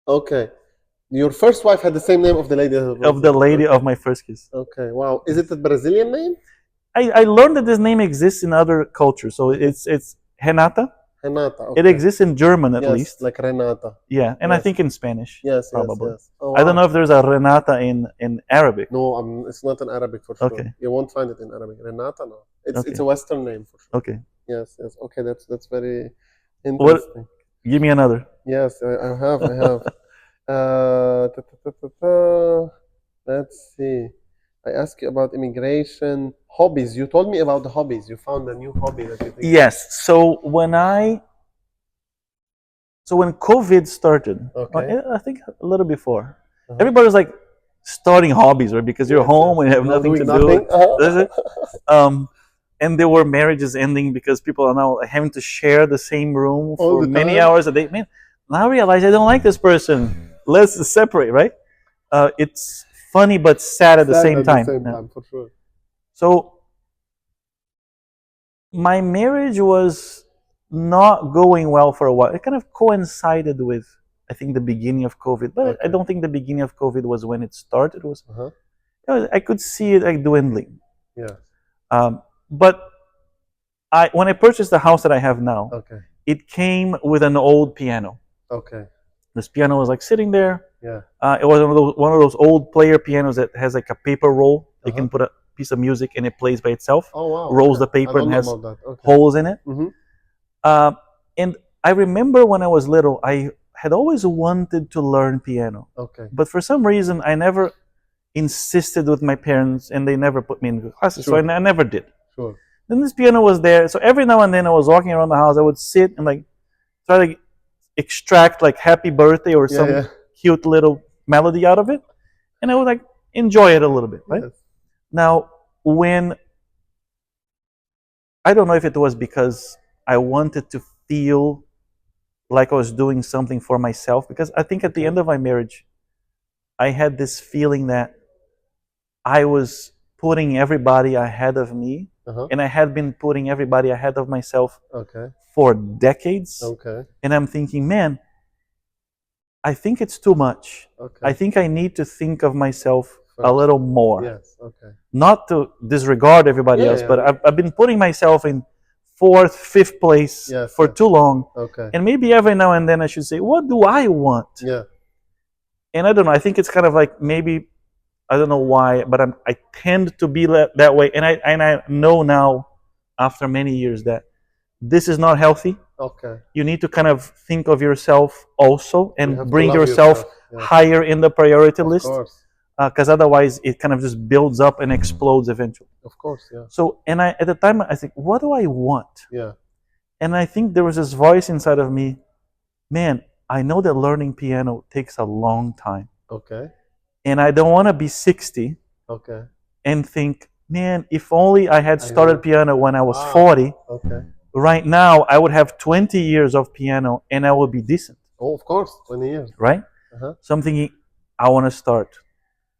Okay. Your first wife had the same name of the lady of my first kiss. Okay. Wow. Is it a Brazilian name? I learned that this name exists in other cultures. So it's Renata. Renata. Okay. It exists in German at least. Like Renata. Yeah, and I think in Spanish. Yes, probably. Yes. Oh, wow. I don't know if there's a Renata in Arabic. No, it's not in Arabic for sure. Okay. You won't find it in Arabic. Renata, no. It's a Western name for sure. Okay. Yes. Okay, that's very interesting. Give me another. Yes, I have. Let's see. I asked you about immigration, hobbies. You told me about the hobbies. You found a new hobby that you think. Yes. So when COVID started, I think a little before, everybody was like starting hobbies, right? Because you're home and you have nothing to do. and there were marriages ending because people are now having to share the same room for many hours a day. Man, now I realize I don't like this person. Let's separate, right? It's funny but sad at the same time. For sure. So my marriage was not going well for a while. It kind of coincided with, I think, the beginning of COVID, but I don't think the beginning of COVID was when it started. It was, I could see it like dwindling. Yeah. But when I purchased the house that I have now, it came with an old piano. Okay. This piano was like sitting there. Yeah. It was one of those old player pianos that has like a paper roll. You can put a piece of music and it plays by itself. Oh wow! Rolls the paper and has holes in it. And I remember when I was little, I had always wanted to learn piano. Okay. But for some reason, I never insisted with my parents, and they never put me in classes, so I never did. Sure. Then this piano was there, so every now and then I was walking around the house. I would sit and like try to extract like "Happy Birthday" or some cute little melody out of it, and I would like enjoy it a little bit, right? Yes. Now, when I don't know if it was because I wanted to feel like I was doing something for myself, because I think at the end of my marriage, I had this feeling that I was putting everybody ahead of me, and I had been putting everybody ahead of myself for decades. And I'm thinking, man, I think it's too much. I think I need to think of myself a little more. Yes. Not to disregard everybody else, but I've been putting myself in 4th, 5th place for too long. And maybe every now and then I should say, what do I want? Yeah. And I don't know, I think it's kind of like maybe, I don't know why, but I tend to be that way. And I know now, after many years, that this is not healthy. You need to kind of think of yourself also and bring yourself higher in the priority list. Because otherwise it kind of just builds up and explodes eventually. Of course, yeah. So, and at the time I think, what do I want? Yeah. And I think there was this voice inside of me, man, I know that learning piano takes a long time. And I don't want to be 60 and think, man, if only I had started piano when I was 40, right now I would have 20 years of piano and I would be decent. Oh, of course, 20 years. Right? So I'm thinking, I want to start.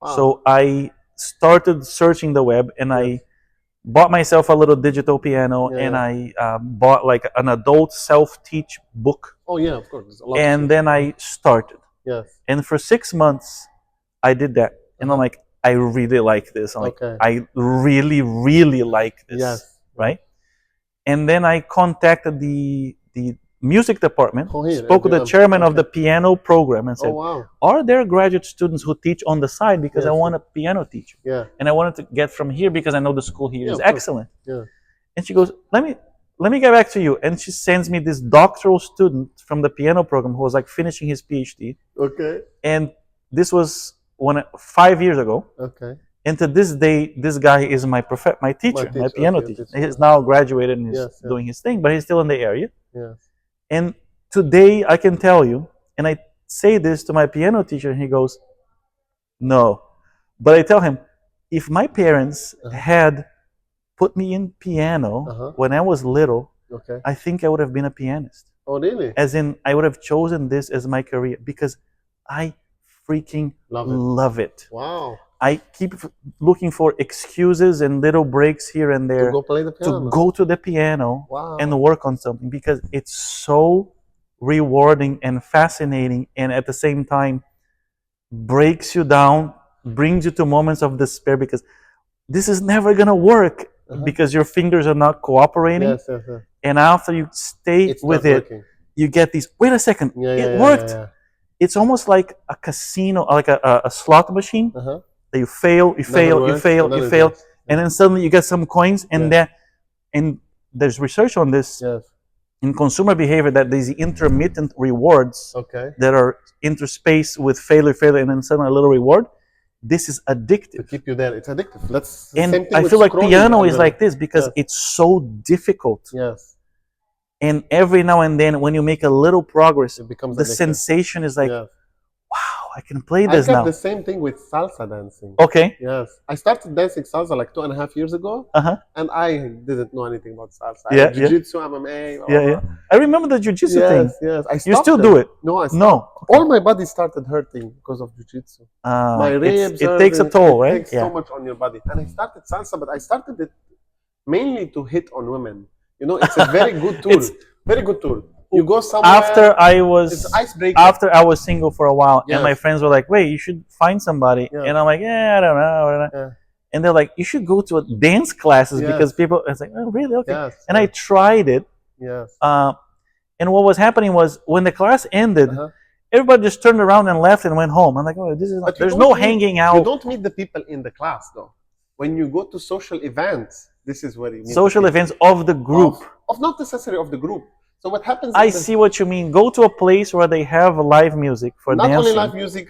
Wow. So I started searching the web, and I bought myself a little digital piano, and I bought like an adult self-teach book. Oh yeah, of course. And then I started. Yes. And for 6 months, I did that, and I'm like, I really like this. I'm like, I really, really like this. Yes. Right. And then I contacted the music department, spoke with the chairman of the piano program and said, are there graduate students who teach on the side, because I want a piano teacher. And I wanted to get from here because I know the school here is excellent. And she goes, let me get back to you. And she sends me this doctoral student from the piano program who was like finishing his Ph.D. And this was 5 years ago. And to this day, this guy is my teacher, my piano teacher. He's now graduated and he's doing his thing, but he's still in the area. And today I can tell you, and I say this to my piano teacher, and he goes, no. But I tell him, if my parents had put me in piano when I was little, I think I would have been a pianist. Oh, really? As in, I would have chosen this as my career because I freaking love it. Wow. I keep looking for excuses and little breaks here and there to go play the piano, to go to the piano and work on something, because it's so rewarding and fascinating, and at the same time breaks you down, brings you to moments of despair, because this is never gonna work because your fingers are not cooperating. And after you stay with it, you get these, wait a second, it worked. It's almost like a casino, like a slot machine. That you fail, and then suddenly you get some coins, and and there's research on this in consumer behavior, that there's intermittent rewards that are interspaced with failure, and then suddenly a little reward. This is addictive. To keep you there, it's addictive. And I feel like piano is like this because it's so difficult. And every now and then, when you make a little progress, it becomes the sensation is like, wow, I can play I this got now. the same thing with salsa dancing. Okay. Yes, I started dancing salsa like 2.5 years ago, and I didn't know anything about salsa. I had jiu-jitsu, MMA. Blah, blah, blah. I remember the jiu-jitsu thing. Yes. I You still stopped do it? No, I stopped. No. All my body started hurting because of jiu-jitsu. My ribs. It takes a toll, right? It takes so much on your body. And I started salsa, but I started it mainly to hit on women. You know, it's a very good tool. Very good tool. You go somewhere. After I was single for a while, and my friends were like, "Wait, you should find somebody." And I'm like, "Yeah, I don't know." And they're like, "You should go to dance classes because people." It's like, "Oh, really? Okay." And I tried it. And what was happening was when the class ended, everybody just turned around and left and went home. I'm like, "Oh, this is." There's no hanging out. You don't meet the people in the class though. When you go to social events, this is where you meet social events of the group. Of not necessarily of the group. So what happens? I see what you mean. Go to a place where they have live music for dancing. Not only live music.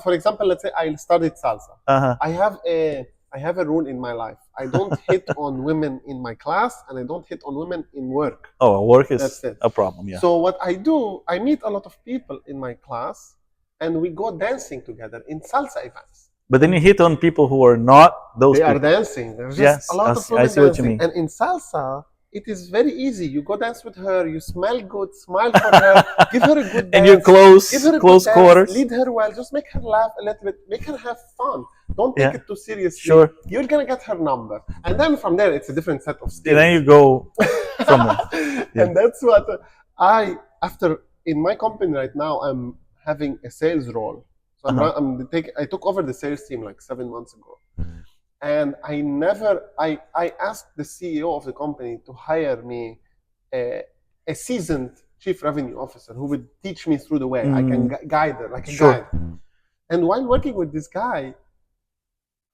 For example, let's say I studied salsa. I have a rule in my life. I don't hit on women in my class, and I don't hit on women in work. Oh, work is a problem. Yeah. So what I do, I meet a lot of people in my class, and we go dancing together in salsa events. But then you hit on people who are not those people. They are dancing. There's just a lot of women dancing. What you mean. And in salsa, it is very easy. You go dance with her, you smell good, smile for her, give her a good dance. And you're close quarters. Lead her well, just make her laugh a little bit, make her have fun. Don't take it too seriously. Sure. You're going to get her number. And then from there, it's a different set of skills. And then you go from there. And that's what in my company right now, I'm having a sales role. So I took over the sales team like 7 months ago. And I asked the CEO of the company to hire me a seasoned chief revenue officer who would teach me through the way. I can guide her like a guide. And while working with this guy,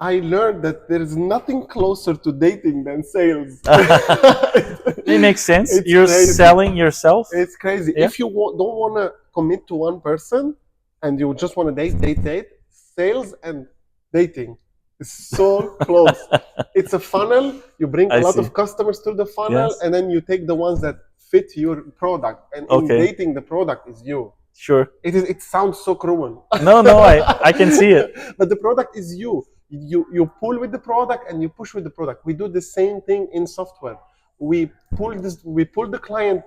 I learned that there is nothing closer to dating than sales. It makes sense. You're selling yourself. It's crazy. If you don't want to commit to one person and you just want to date, sales and dating. It's so close. It's a funnel. You bring a lot of customers through the funnel, and then you take the ones that fit your product. And in dating, the product is you. Sure. It sounds so cruel. No, I can see it. But the product is you. You pull with the product and you push with the product. We do the same thing in software. We pull the client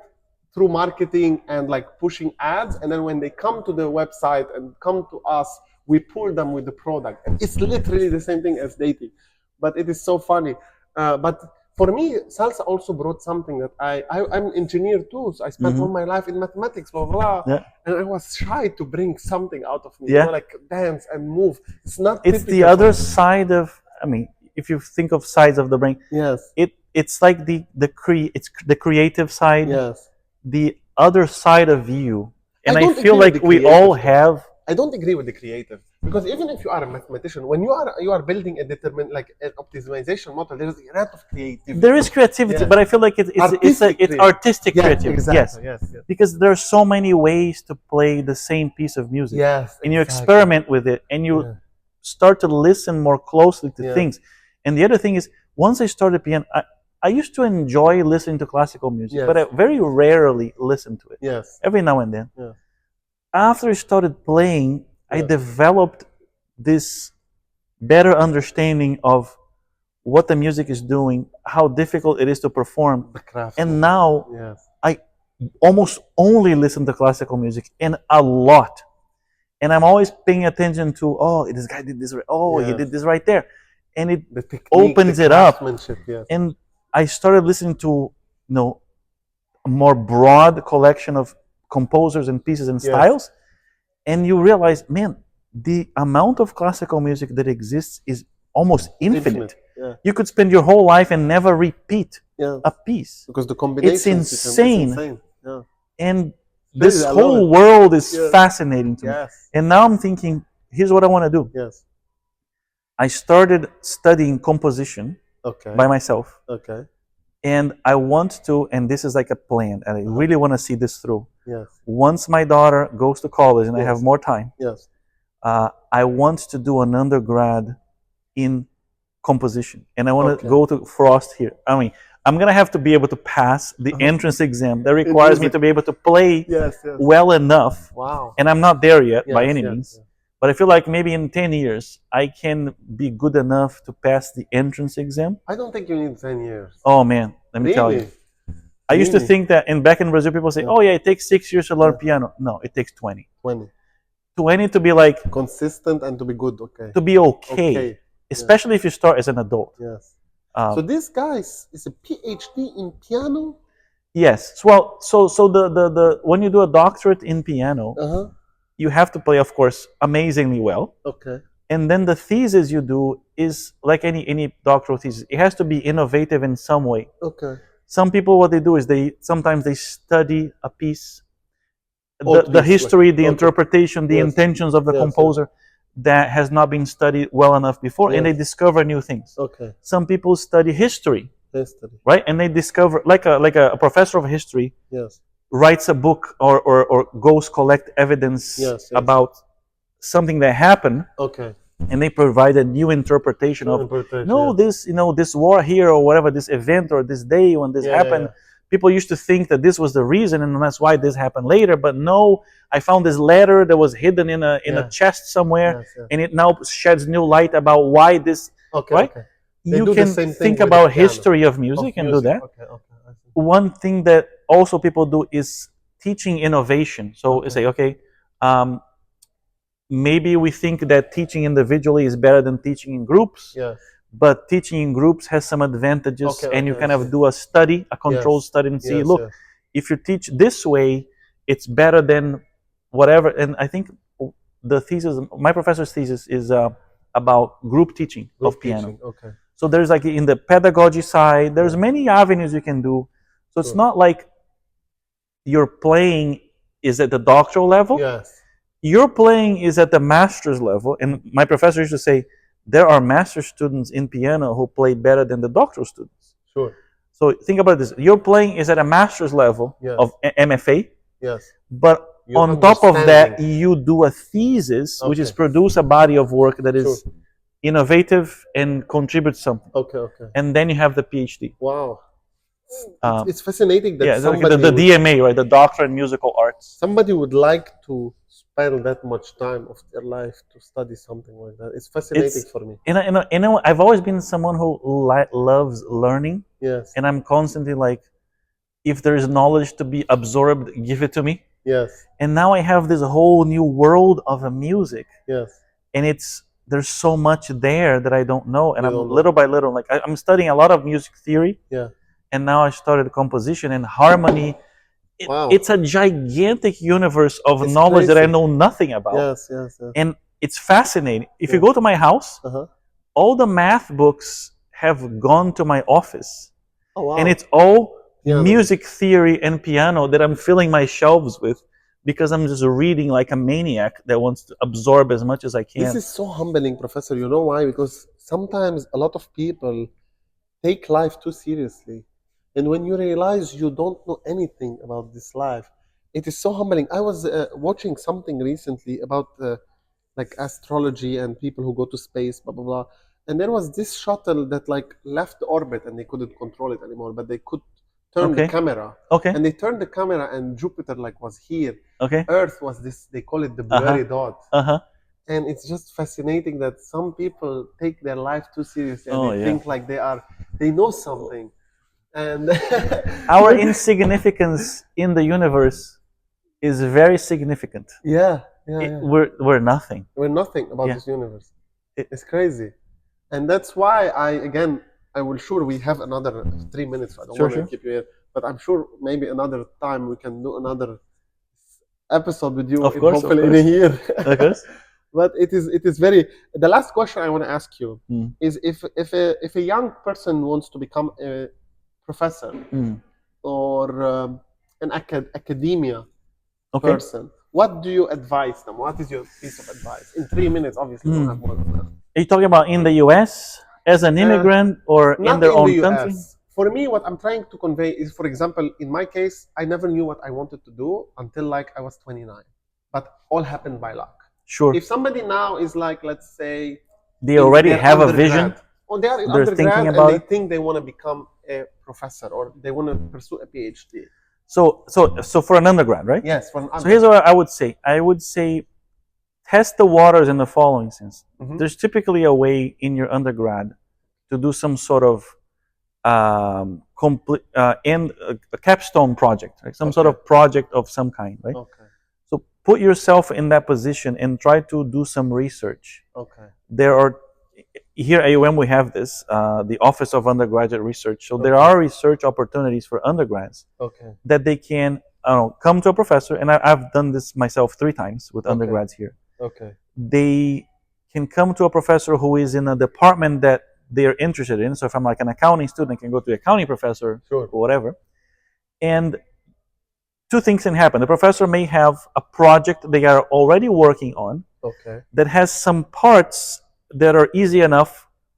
through marketing and like pushing ads, and then when they come to the website and come to us, we pull them with the product. And it's literally the same thing as dating, but it is so funny. But for me, salsa also brought something that I'm an engineer too, so I spent all my life in mathematics, blah, blah, blah. And I was shy to bring something out of me, like dance and move. It's the other side of, I mean, if you think of sides of the brain, it's like it's the creative side, the other side of you. And I feel like we all have. I don't agree with the creative, because even if you are a mathematician, when you are building an optimization model, there is a lot of creativity. There is creativity, but I feel like it's artistic creativity. Exactly. Yes. Because there are so many ways to play the same piece of music. And you experiment with it, and you start to listen more closely to things. And the other thing is, once I started piano, I used to enjoy listening to classical music, but I very rarely listen to it. Every now and then. After I started playing, I developed this better understanding of what the music is doing, how difficult it is to perform. And now I almost only listen to classical music, and a lot. And I'm always paying attention to, this guy did this right. He did this right there. And it opens it up. And I started listening to, a more broad collection of composers and pieces and styles, and you realize, man, the amount of classical music that exists is almost infinite. You could spend your whole life and never repeat a piece, because the combination it's insane. And this whole world is fascinating to me. And now I'm thinking, here's what I want to do. I started studying composition by myself. And I want to, and this is like a plan, and I really want to see this through. Once my daughter goes to college and I have more time, I want to do an undergrad in composition. And I want to go to Frost here. I mean, I'm going to have to be able to pass the entrance exam that requires me to be able to play well enough. And I'm not there yet by any means. But I feel like maybe in 10 years, I can be good enough to pass the entrance exam. I don't think you need 10 years. Oh man, let me tell you. I used to think that back in Brazil, people say, oh yeah, it takes 6 years to learn piano. No, it takes 20. 20 to be like consistent and to be good, okay. To be okay. Especially if you start as an adult. Yes. So this guy is a Ph.D. in piano? Yes. Well, so the when you do a doctorate in piano, you have to play, of course, amazingly well. Okay. And then the thesis you do is like any doctoral thesis. It has to be innovative in some way. Okay. Some people, what they do is sometimes they study a piece, the history, the interpretation, the intentions of the composer that has not been studied well enough before, and they discover new things. Okay. Some people study history, right? And they discover, like a professor of history writes a book or goes collect evidence about something that happened. Okay. And they provide a new interpretation of this war here or whatever, this event or this day when this happened. People used to think that this was the reason and that's why this happened later, but no, I found this letter that was hidden in a chest somewhere, and it now sheds new light about why this. Right? Okay. You can think about history of music and do that. One thing that also people do is teaching innovation. So you say, okay. Maybe we think that teaching individually is better than teaching in groups, but teaching in groups has some advantages, and you kind of do a study, a controlled study, and see, look, if you teach this way, it's better than whatever. And I think the thesis, my professor's thesis, is about group teaching of piano. Okay. So there's like in the pedagogy side, there's many avenues you can do. So it's not like your playing is at the doctoral level. Yes. Your playing is at the master's level, and my professor used to say there are master's students in piano who play better than the doctoral students. Sure. So think about this: your playing is at a master's level of MFA. Yes. But on top of that, you do a thesis, which is produce a body of work that is innovative and contributes something. Okay. Okay. And then you have the PhD. Wow. It's fascinating that somebody the DMA, right? The Doctorate in Musical Arts. Somebody would like to spend that much time of their life to study something like that. It's fascinating for me. And I've always been someone who loves learning. Yes. And I'm constantly like, if there is knowledge to be absorbed, give it to me. Yes. And now I have this whole new world of music. Yes. And there's so much there that I don't know. And little by little, like I'm studying a lot of music theory. Yeah. And now I started composition and harmony. It's a gigantic universe of knowledge that I know nothing about. Yes. And it's fascinating. If you go to my house, all the math books have gone to my office. Oh, wow. And it's all music theory and piano that I'm filling my shelves with, because I'm just reading like a maniac that wants to absorb as much as I can. This is so humbling, Professor. You know why? Because sometimes a lot of people take life too seriously. And when you realize you don't know anything about this life, it is so humbling. I was watching something recently about like astrology and people who go to space, blah, blah, blah. And there was this shuttle that like left orbit and they couldn't control it anymore, but they could turn the camera. Okay. And they turned the camera and Jupiter like was here. Okay. Earth was this, they call it the blurry dot. And it's just fascinating that some people take their life too seriously and they think like they know something. And our insignificance in the universe is very significant. We're nothing. We're nothing about this universe. It's crazy. And that's why I will sure we have another 3 minutes. I don't want to keep you here, but I'm sure maybe another time we can do another episode with you, hopefully in a year. Of course. But it is very. The last question I want to ask you is if a young person wants to become a professor or an academia person, what do you advise them? What is your piece of advice? In 3 minutes, obviously, we don't have more than that. Are you talking about in the US as an immigrant or in their own country? For me, what I'm trying to convey is, for example, in my case, I never knew what I wanted to do until like I was 29, but all happened by luck. Sure. If somebody now is like, let's say, they already have a vision, or they're undergrad and they think they want to become a professor or they want to pursue a PhD. So for an undergrad, right? Yes, for an undergrad. So here's what I would say. I would say test the waters in the following sense. Mhm. There's typically a way in your undergrad to do some sort of complete a capstone project, right? Some sort of project of some kind, right? Okay. So put yourself in that position and try to do some research. Okay. There are here at UM we have this the Office of Undergraduate Research. So there Okay. are research opportunities for undergrads Okay. that they can come to a professor, and I've done this myself 3 times with undergrads here. Okay. They can come to a professor who is in a department that they're interested in. So if I'm like an accounting student, I can go to the accounting professor Sure. or whatever. And 2 things can happen. The professor may have a project they are already working on Okay. that has some parts that are easy enough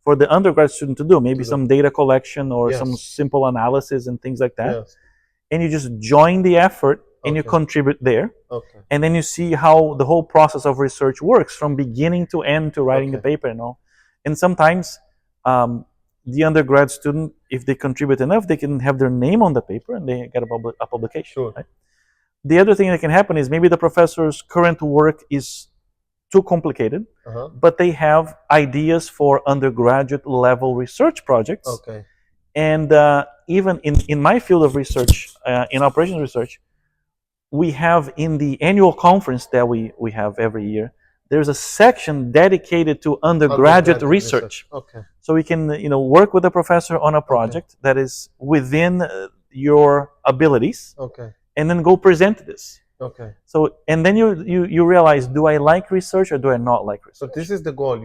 for the undergrad student to do. Maybe some data collection or some simple analysis and things like that. Yes. And you just join the effort and you contribute there. Okay. And then you see how the whole process of research works from beginning to end to writing the paper and all. And sometimes the undergrad student, if they contribute enough, they can have their name on the paper and they get a publication. Sure. Right? The other thing that can happen is maybe the professor's current work is too complicated, but they have ideas for undergraduate level research projects. Okay. And even in my field of research, in operations research, we have in the annual conference that we have every year, there's a section dedicated to undergraduate research. Okay. So we can work with the professor on a project that is within your abilities. Okay. And then go present this. Okay. So and then you realize, do I like research or do I not like research? So this is the goal.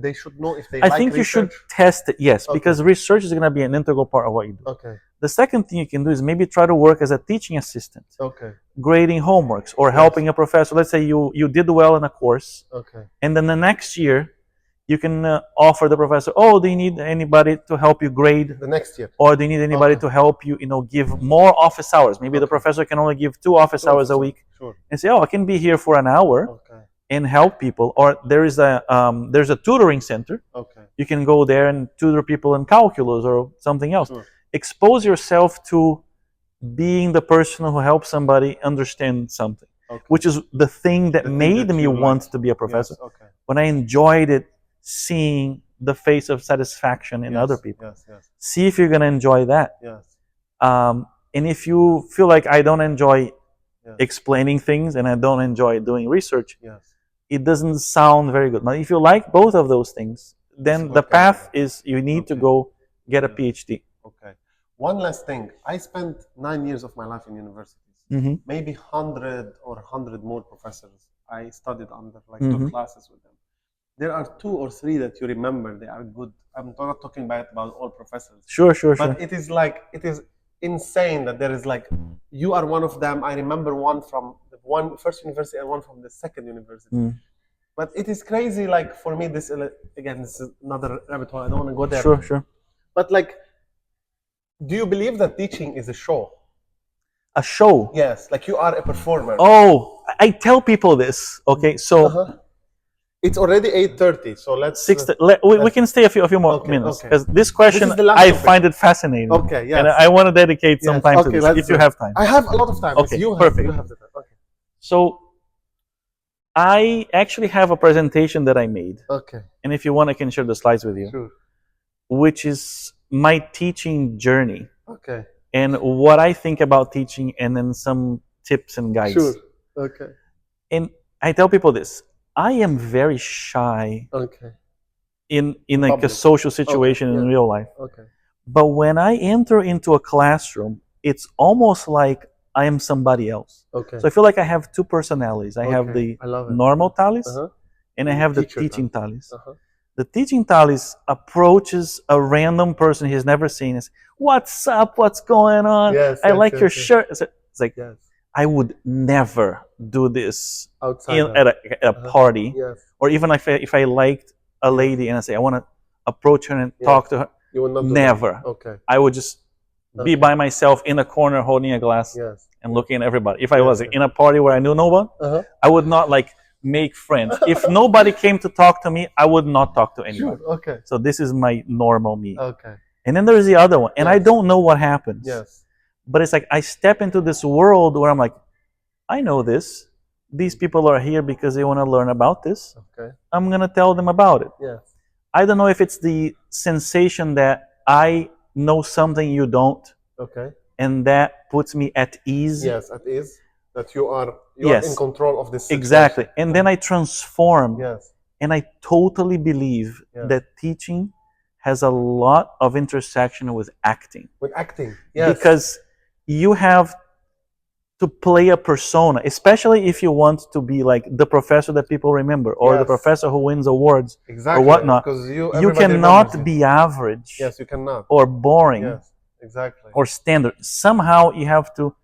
They should know if they I like think research. you should test it, yes, because research is going to be an integral part of what you do. Okay. The second thing you can do is maybe try to work as a teaching assistant. Okay. Grading homeworks or helping a professor. Let's say you did well in a course. Okay. And then the next year you can offer the professor, do you need anybody to help you grade? The next year. Or do you need anybody to help you, give more office hours? Maybe the professor can only give 2 office hours a week. Sure. And say, I can be here for an hour and help people. Or there's a tutoring center. Okay. You can go there and tutor people in calculus or something else. Sure. Expose yourself to being the person who helps somebody understand something, which is the thing that made me want to be a professor. Yes. Okay. When I enjoyed it, seeing the face of satisfaction in other people. Yes. Yes. See if you're going to enjoy that. Yes. And if you feel like I don't enjoy explaining things and I don't enjoy doing research, it doesn't sound very good. But if you like both of those things, then the path is you need to go get a Ph.D. Okay. One last thing. I spent 9 years of my life in universities. Maybe 100 or 100 more professors I studied under, took classes with them. There are 2 or 3 that you remember. They are good. I'm not talking about all professors. Sure. But it is insane that there is you are one of them. I remember one from the first university and one from the second university. But it is crazy. For me, this again, this is another rabbit hole. I don't want to go there. Sure. But do you believe that teaching is a show? A show? Yes. You are a performer. Oh, I tell people this. Okay, so. It's already 8:30, so let's... we can stay a few more minutes, because this question, I find it fascinating. Okay, yes. And I want to dedicate some time to this, if you have time. I have a lot of time. Okay, perfect. You have the time. Okay. So, I actually have a presentation that I made. Okay. And if you want, I can share the slides with you. Sure. Which is my teaching journey. Okay. And what I think about teaching, and then some tips and guides. Sure. Okay. And I tell people this. I am very shy in a social situation in real life. Okay. But when I enter into a classroom, it's almost like I am somebody else. Okay. So I feel like I have 2 personalities. I have the normal Tallys and I have the teaching Tallys. The teaching Tallys approaches a random person he's never seen and says, "What's up? What's going on? I like your shirt." It's like, I would never do this at a party, or even if I liked a lady and I say I want to approach her and talk to her. You would not never. Okay. I would just be by myself in a corner holding a glass and looking at everybody. If I was in a party where I knew no one, I would not make friends. If nobody came to talk to me, I would not talk to anyone. Sure. Okay. So this is my normal me. Okay. And then there's the other one, and I don't know what happens. Yes. But it's I step into this world where I'm like, I know this. These people are here because they want to learn about this. Okay. I'm going to tell them about it. Yes. I don't know if it's the sensation that I know something you don't. Okay. And that puts me at ease. Yes, at ease. That you are Yes. in control of this situation. Exactly. And then I transform. Yes. And I totally believe that teaching has a lot of intersection with acting. With acting, yes. Because you have to play a persona, especially if you want to be like the professor that people remember, or the professor who wins awards, or whatnot. Because you cannot be average. Yes, you cannot. Or boring. Yes, exactly. Or standard. Somehow you have to,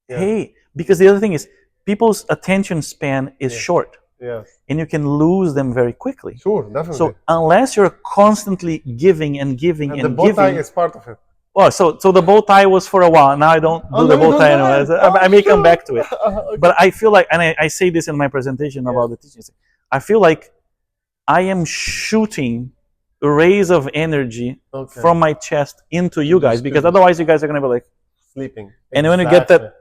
hey, because the other thing is, people's attention span is short. Yes. And you can lose them very quickly. Sure, definitely. So unless you're constantly giving and giving and the bow giving, tie is part of it. Oh, so the bow tie was for a while. Now I don't do the bow tie anymore. I may come back to it. Okay. But I feel like, and I say this in my presentation about the teaching, I feel like I am shooting rays of energy from my chest into you guys, because otherwise you guys are going to be like sleeping. And when you get that,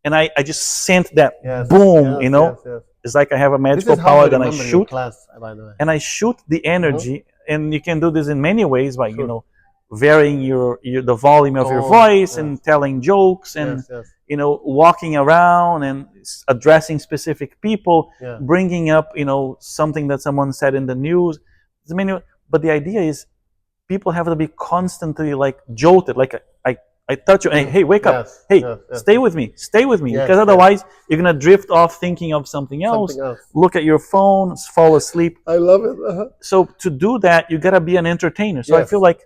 and I just sent that boom, you know. Yes. It's like I have a magical power, then I shoot, class, by the way. And I shoot the energy, and you can do this in many ways by, you know, varying the volume of your voice and telling jokes and, you know, walking around and addressing specific people, bringing up, you know, something that someone said in the news. But the idea is people have to be constantly like jolted, like I touch you, and hey, wake up. Hey, stay with me. Stay with me. Because otherwise, you're going to drift off thinking of something else. Look at your phone, fall asleep. I love it. So to do that, you got to be an entertainer. So I feel like,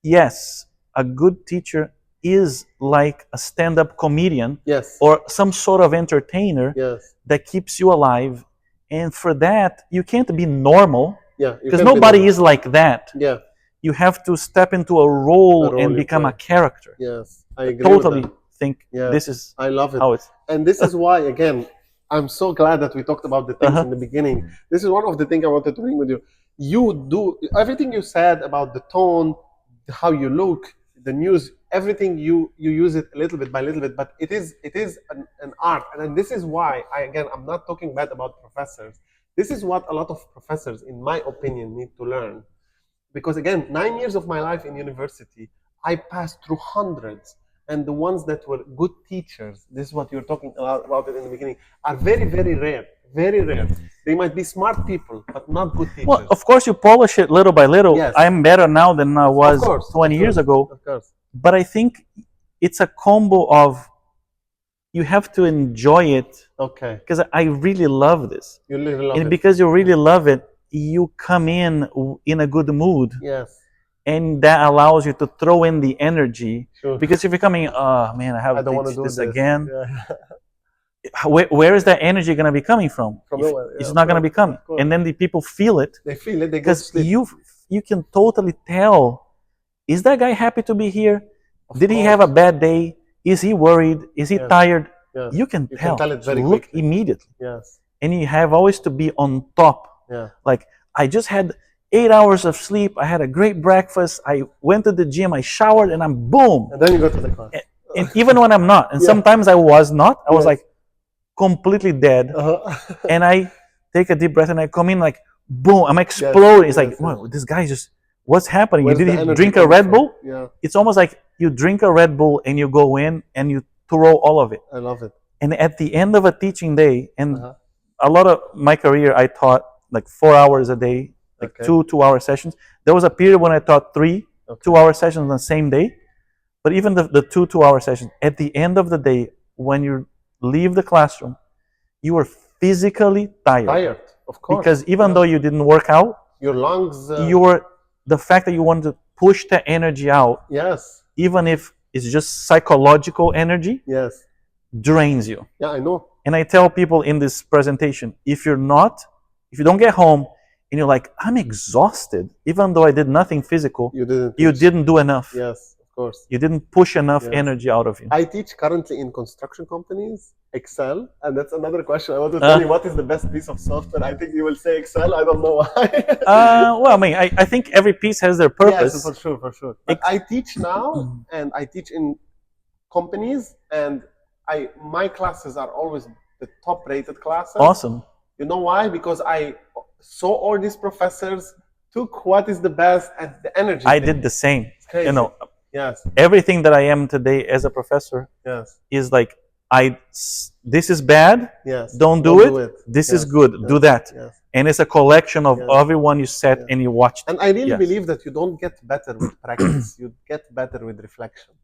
yes, a good teacher is like a stand-up comedian or some sort of entertainer that keeps you alive. And for that, you can't be normal because nobody is like that. You have to step into a role and become a character. Yes, I agree. Totally think this is I love it. How it's. And this is why, again, I'm so glad that we talked about the things in the beginning. This is one of the things I wanted to bring with you. You do everything you said about the tone, how you look, the news, everything you use it a little bit by little bit, but it is an art. And this is why I'm not talking bad about professors. This is what a lot of professors, in my opinion, need to learn. Because again, 9 years of my life in university, I passed through hundreds, and the ones that were good teachers, this is what you were talking about it in the beginning, are very, very rare. Very rare. They might be smart people, but not good teachers. Well, of course, you polish it little by little. Yes. I'm better now than I was 20 years ago. Of course. But I think it's a combo of you have to enjoy it. Okay. Because I really love this. You really love it. And because you really love it, you come in a good mood. Yes. And that allows you to throw in the energy. Sure. Because if you're coming, oh man, I have to teach this again. Yeah. Where is that energy going to be coming from? It's not going to be coming. And then the people feel it. They feel it. They go to sleep. You can totally tell, is that guy happy to be here? Did he have a bad day? Is he worried? Is he tired? Yes. You can tell. It very look quickly. Immediately. Yes. And you have always to be on top. Yeah. Like, I just had 8 hours of sleep. I had a great breakfast. I went to the gym. I showered, and I'm boom. And then you go to the class. And even when I'm not, and sometimes I was not, I was like completely dead. And I take a deep breath and I come in like, boom, I'm exploding. It's like, wow, this guy just, what's happening? Did he drink a Red Bull? Yeah. It's almost like you drink a Red Bull and you go in and you throw all of it. I love it. And at the end of a teaching day, and a lot of my career, I taught like 4 hours a day, like 2-hour sessions. There was a period when I taught 3 2-hour sessions on the same day. But even the 2-hour sessions, at the end of the day, when you leave the classroom, you were physically tired. Tired, of course. Because even though you didn't work out, your lungs, the fact that you wanted to push the energy out, even if it's just psychological energy, drains you. Yeah, I know. And I tell people in this presentation, if you don't get home and you're like, I'm exhausted, even though I did nothing physical, you didn't do enough. Yes, of course. You didn't push enough energy out of you. I teach currently in construction companies, Excel, and that's another question. I want to tell you, what is the best piece of software? I think you will say Excel. I don't know why. Well, I mean, I think every piece has their purpose. Yes, for sure. But I teach now, and I teach in companies, and my classes are always the top-rated classes. Awesome. You know why? Because I saw all these professors took what is the best and the energy. I did the same. It's crazy. You know, yes. Everything that I am today as a professor is like, this is bad. Yes. Don't do it. This is good. Do that. Yes. And it's a collection of everyone you sat and you watched. And I really believe that you don't get better with practice. You get better with reflection.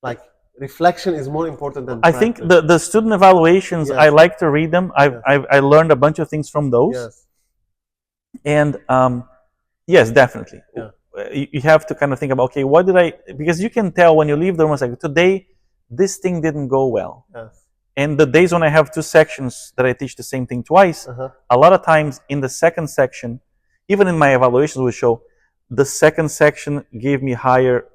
Like, reflection is more important than practice. I think the student evaluations, I like to read them. I learned a bunch of things from those. Yes. And yes, definitely. Yeah. You have to kind of think about, okay, what did I, because you can tell when you leave the room, it's like, today, this thing didn't go well. Yes. And the days when I have two sections that I teach the same thing twice, a lot of times in the second section, even in my evaluations will show, the second section gave me higher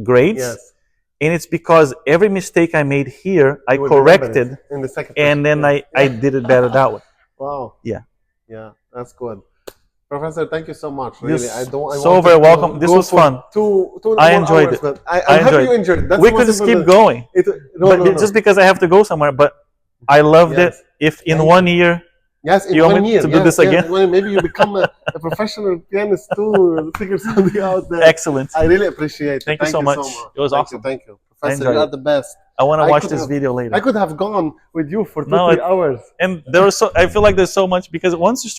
grades. Yes. And it's because every mistake I made here, I corrected, in the second and then I did it better that way. Wow. Yeah. Yeah, that's good. Professor, thank you so much. Really, very welcome. This was fun. I enjoyed it. I'm happy you enjoyed it. We could just keep going. Just because I have to go somewhere, but I loved it. If in 1 year, you want me to do this again? Maybe you become a professional pianist too, figure something out there. Excellent. I really appreciate it. Thank you so much. It was awesome. Thank you. Professor, you are the best. I want to watch this video later. I could have gone with you for 2-3 hours. And I feel like there's so much, because once you